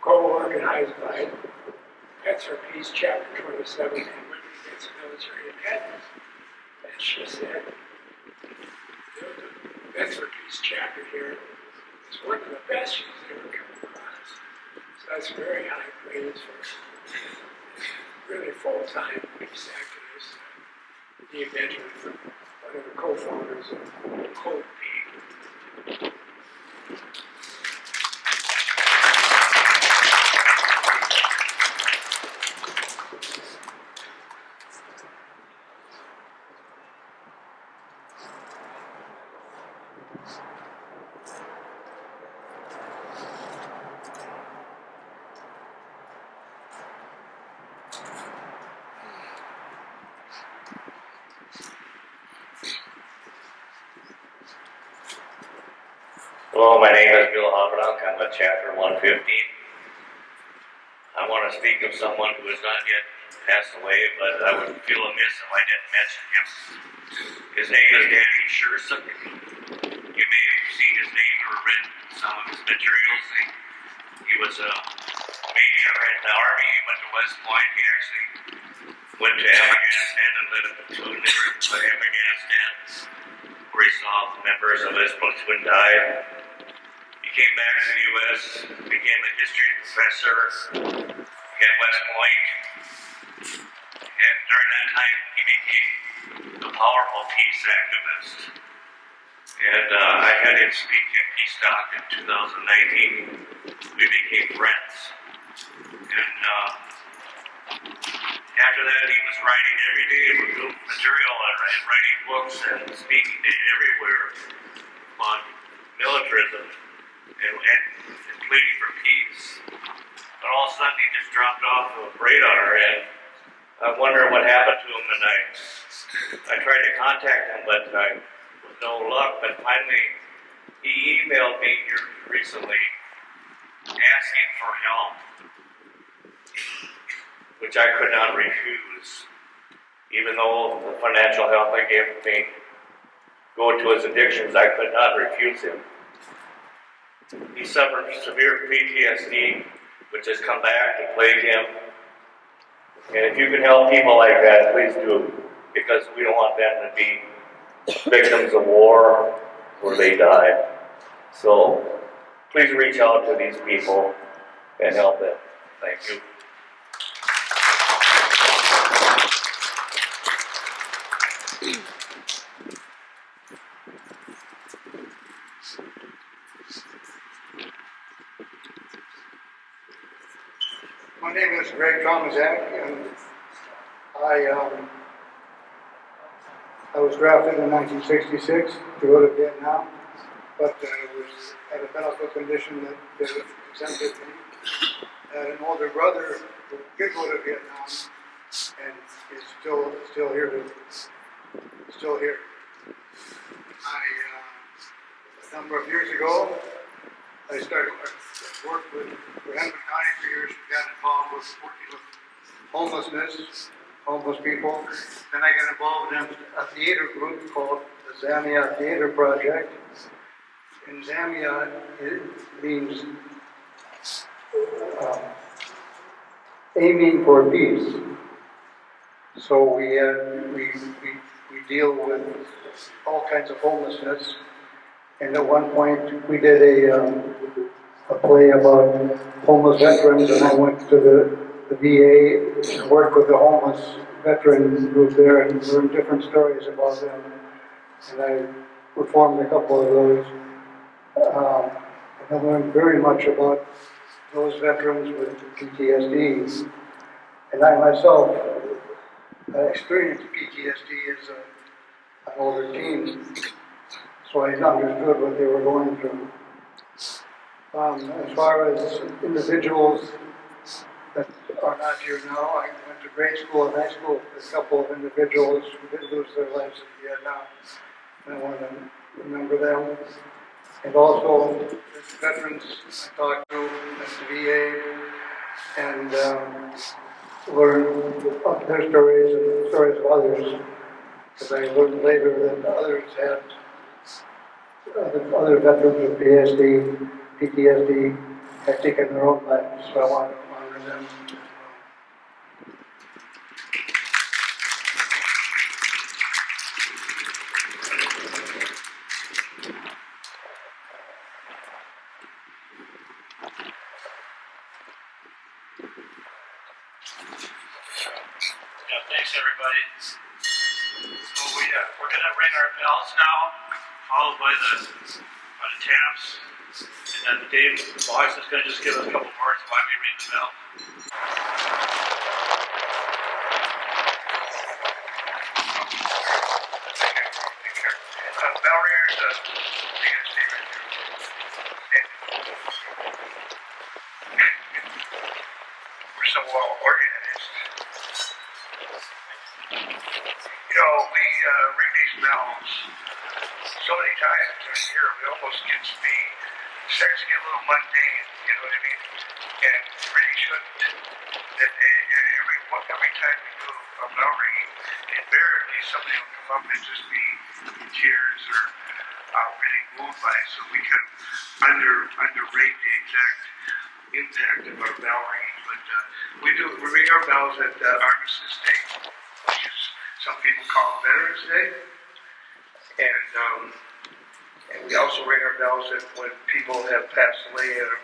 co-organized by Vets for Peace Chapter 27 and Women Against Military Independence. And she said, the Vets for Peace chapter here is one of the best she's ever come across. So that's very high praise for really full-time peace activist, Medea Benjamin, one of the co-founders of Hope. Hello, my name is Bill Habernock. I'm with Chapter 115. I want to speak of someone who has not yet passed away, but I would feel amiss if I didn't mention him. His name is Danny Schurzuk. You may have seen his name or read some of his materials. He was a major in the Army. He went to West Point. He actually went to Afghanistan and led a platoon there in Afghanistan, where he saw members of his platoon die. He came back to the U.S., became a history professor at West Point, and during that time he became a powerful peace activist. And I had him speak in Peace Talk in 2019. We became friends. And after that, he was writing every day with new material and writing books and speaking everywhere on militarism and pleading for peace. But all of a sudden, he just dropped off the radar, and I wonder what happened to him. And I tried to contact him, but with no luck. But finally, he emailed me here recently asking for help, which I could not refuse, even though the financial help I gave me go to his addictions. I could not refuse him. He suffered severe PTSD, which has come back to plague him. And if you can help people like that, please do, because we don't want them to be victims of war where they die. So please reach out to these people and help them. Thank you. My name is Greg Tomaszak, and I was drafted in 1966 to go to Vietnam, but had a medical condition that exempted me. I had an older brother who did go to Vietnam, and is still here. A number of years ago, I started work with Hennepin County for years. Got involved with working with homeless people. Then I got involved in a theater group called the Zamia Theater Project. And Zamia, it means aiming for peace. So we deal with all kinds of homelessness. And at one point, we did a play about homeless veterans, and I went to the VA and worked with the homeless veteran group there and learned different stories about them. And I performed a couple of those. And I learned very much about those veterans with PTSD. And I myself experienced PTSD as an older teen, so I understood what they were going through. As far as individuals that are not here now, I went to grade school and high school with a couple of individuals who did lose their lives in Vietnam. And I want to remember them. And also veterans I talked to at the VA and learn their stories and stories of others. Because I learned later that others had, other veterans with PTSD had taken their own lives, so I want to honor them as well. Thanks, everybody. So we're going to ring our bells now, followed by the taps, and then Dave Boyce is going to just give us a couple words while we ring the bell. Bell ringers, we're so well organized. You know, we ring these these bells so many times in a year, it almost gets me, starts to get a little mundane, you know what I mean? And really shouldn't. And every time we do a bell ringing, invariably somebody will come up and just be in tears or really moved by it. So we kind of underrate the exact impact of our bell ringing. But we ring our bells at Armistice Day, which is some people call Veterans Day. And we also ring our bells when people have passed away and are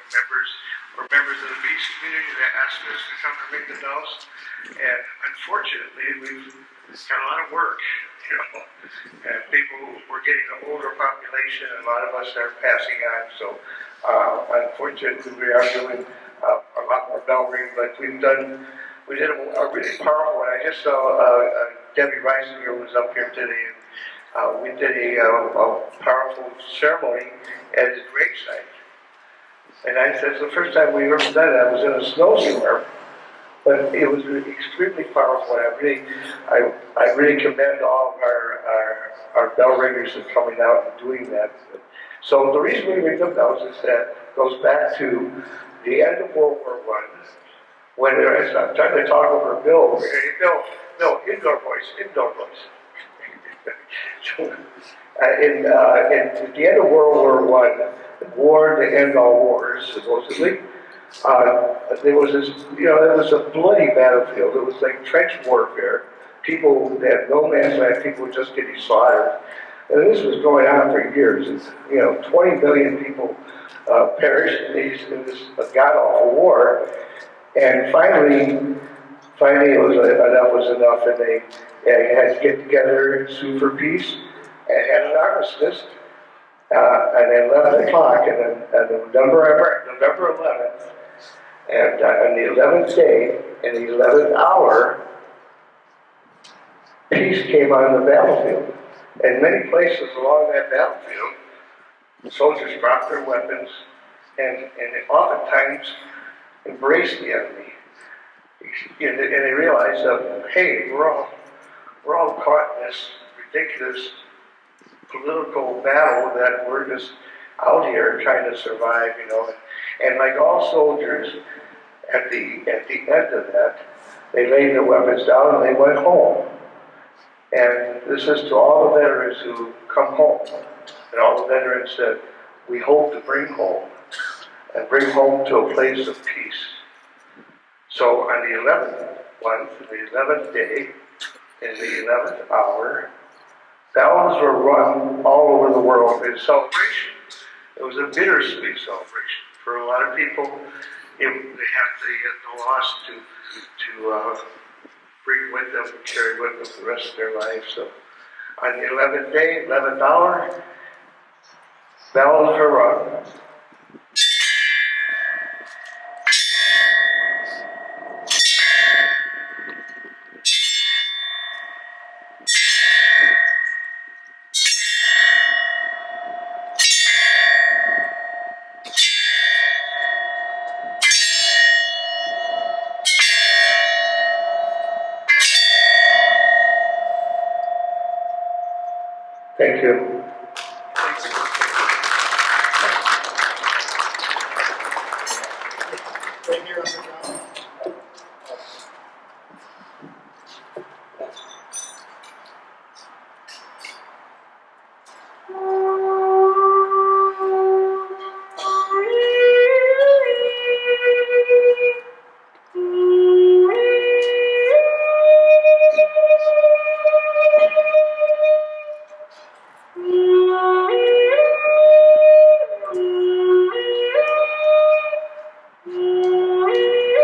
members of the peace community that ask us to come and ring the bells. And unfortunately, we've got a lot of work, you know. And we're getting an older population, and a lot of us are passing on. So unfortunately, we are doing a lot more bell ringing, but we did a really powerful one. I just saw Debbie Reisinger was up here today, and we did a powerful ceremony at his gravesite. And that's the first time we ever done it. I was in a snowstorm, but it was extremely powerful. I really commend all of our bell ringers for coming out and doing that. So the reason we ring the bells is that goes back to the end of World War I, when I'm trying to talk over Bill. No, indoor voice. At the end of World War I, the war to end all wars, supposedly, there was a bloody battlefield. It was like trench warfare. People had no man's land. People were just getting slaughtered. And this was going on for years. 20 million people perished in this god-awful war. And finally, enough was enough, and they had to get together and sue for peace, and had an armistice. And then 11 o'clock, and then November 11th, and on the 11th day, in the 11th hour, peace came on the battlefield. In many places along that battlefield, the soldiers dropped their weapons and oftentimes embraced the enemy. And they realized that, hey, we're all caught in this ridiculous political battle that we're just out here trying to survive, And like all soldiers, at the end of that, they laid their weapons down and they went home. And this is to all the veterans who come home, and all the veterans that we hope to bring home, and bring home to a place of peace. So on the 11th day, in the 11th hour, bells were rung all over the world in celebration. It was a bittersweet celebration. For a lot of people, they had the loss to bring with them, carry with them the rest of their lives. So on the 11th day, 11th hour, bells were rung. Thank you. Right here underground.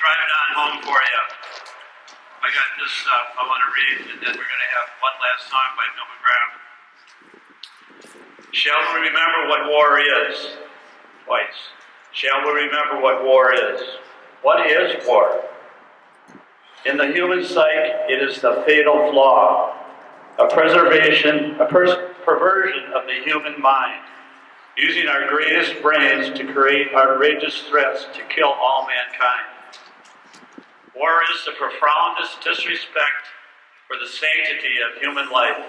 driving on home for you. I got this I want to read, and then we're going to have one last song by Billy Graham. Shall we remember what war is? Twice. Shall we remember what war is? What is war? In the human psyche, it is the fatal flaw, a perversion of the human mind, using our greatest brains to create outrageous threats to kill all mankind. War is the profoundest disrespect for the sanctity of human life,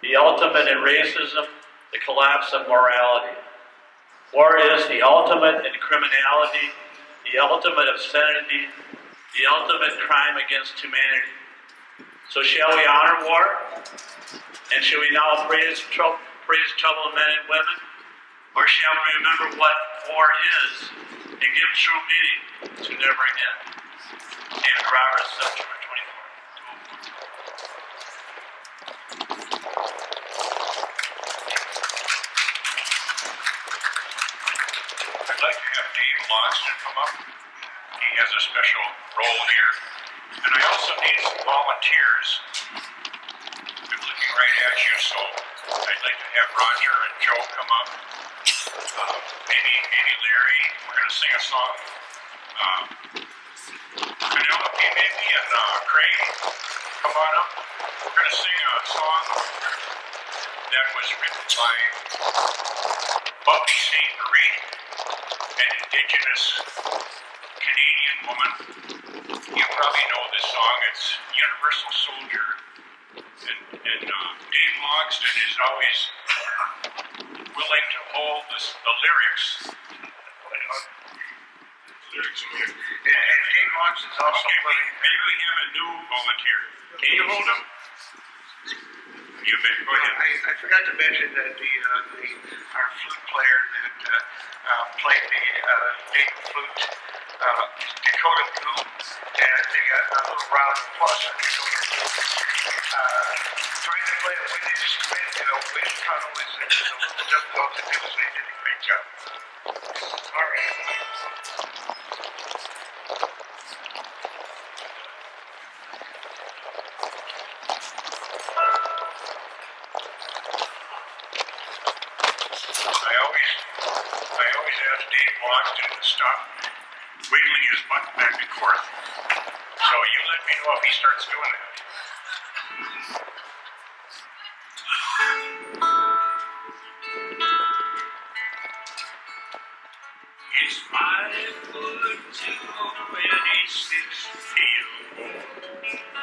the ultimate in racism, the collapse of morality. War is the ultimate in criminality, the ultimate obscenity, the ultimate crime against humanity. So shall we honor war? And shall we now praise troubled men and women? Or shall we remember what war is and give true meaning to never again? David Roberts, September 24. I'd like to have Dave Logston come up. He has a special role here. And I also need some volunteers. I'm looking right at you, so I'd like to have Roger and Joe come up. Maybe Larry. We're going to sing a song. Penelope, maybe, and Craig, come on up. We're going to sing a song that was written by Bobby St. Marie, an indigenous Canadian woman. You probably know this song. It's Universal Soldier. And Dave Logston is always willing to hold the lyrics. And Dave Logston's also Maybe we have a new volunteer. Can you hold him? You bet. Go ahead. I forgot to mention that our flute player that played the Dayton flute, Dakota Blue, and they got a little round of applause on Dakota Blue. Trying to play a wind tunnel is a little difficult to do, so they did a great job. All right. I always ask Dave Logston to stop wiggling his butt back and forth. So you let me know if he starts doing that. He's 5'2" and he sticks feel.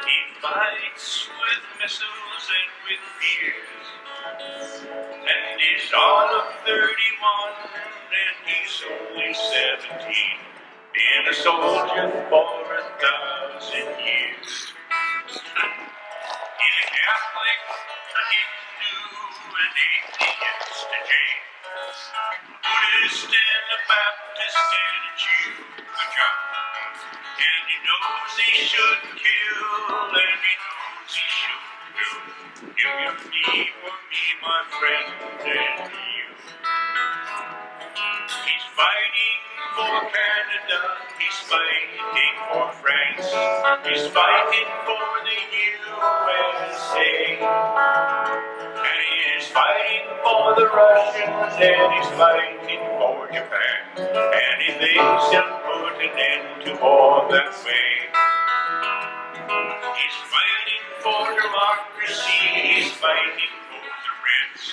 He fights with missiles and with fears. And he's all of 31 and he's only 17. Been a soldier for 1,000 years. He's a Catholic, a Hindu, and atheist, a Jain. Buddhist and a Baptist and a Jew, a John. And he knows he shouldn't kill, and he knows he shouldn't do. You for me, my friend, and you. He's fighting for Canada, he's fighting for France, he's fighting for the USA. And he is fighting for the Russians, and he's fighting for Japan. And he thinks he'll put an end to all that way. He's fighting for democracy, he's fighting for the Reds.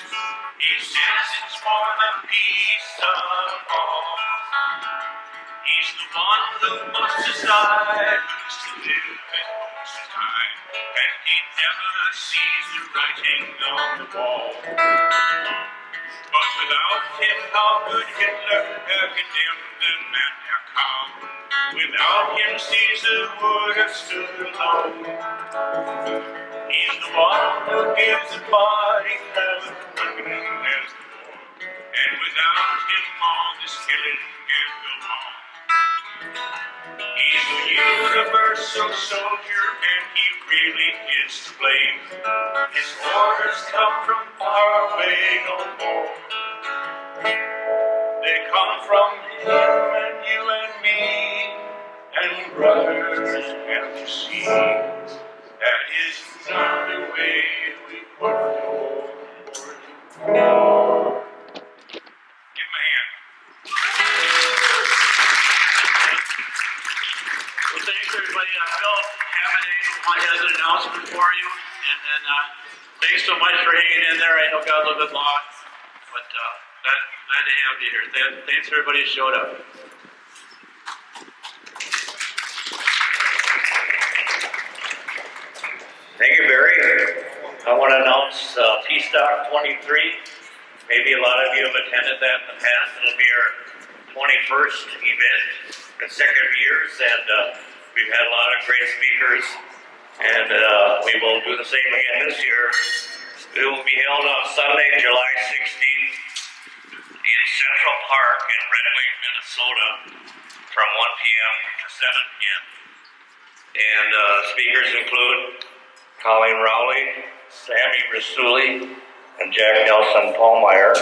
He says it's for the peace of all. He's the one who must decide who's to live and who's to die. And he never sees the writing on the wall. But without him, how could Hitler have condemned the Mannerkaum? Without him, Caesar would have stood alone. He's the one who gives the body for the criminals. And without him, all this killing can go on. He's the universal soldier, and he really is to blame. His orders come from far away no more. They come from him and you and me, and brothers have to see that is not the way we put no more. Give him a hand. Well, thanks everybody. Bill Hammond has an announcement for you, and then thanks so much for hanging in there. I know it got a little bit long, but glad to have you here. Thanks everybody who showed up. Thank you, Barry. I want to announce Peace Talk 23. Maybe a lot of you have attended that in the past. It'll be our 21st event, consecutive years, and we've had a lot of great speakers, and we will do the same again this year. It will be held on Sunday, July 16th in Central Park in Red Wing, Minnesota from 1 p.m. to 7 p.m. And speakers include Colleen Rowley, Sammy Rasuli, and Jack Nelson Paulmeyer.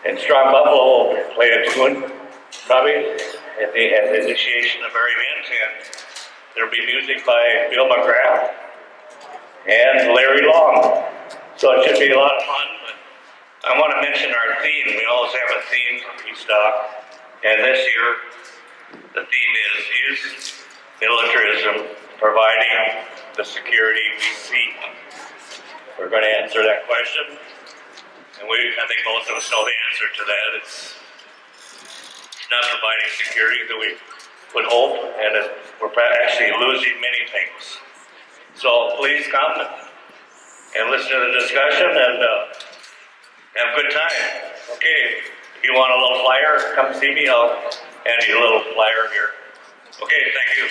And Strong Buffalo will play a tune, probably at the initiation of our event, and there'll be music by Bill McGrath and Larry Long. So it should be a lot of fun, but I want to mention our theme. We always have a theme for Peace Talk, and this year the theme is militarism providing the security we seek? We're going to answer that question, and I think most of us know the answer to that. It's not providing security that we would hope, and we're actually losing many things. So please come and listen to the discussion and have a good time. Okay, if you want a little flyer, come see me. I'll hand you a little flyer here. Okay, thank you.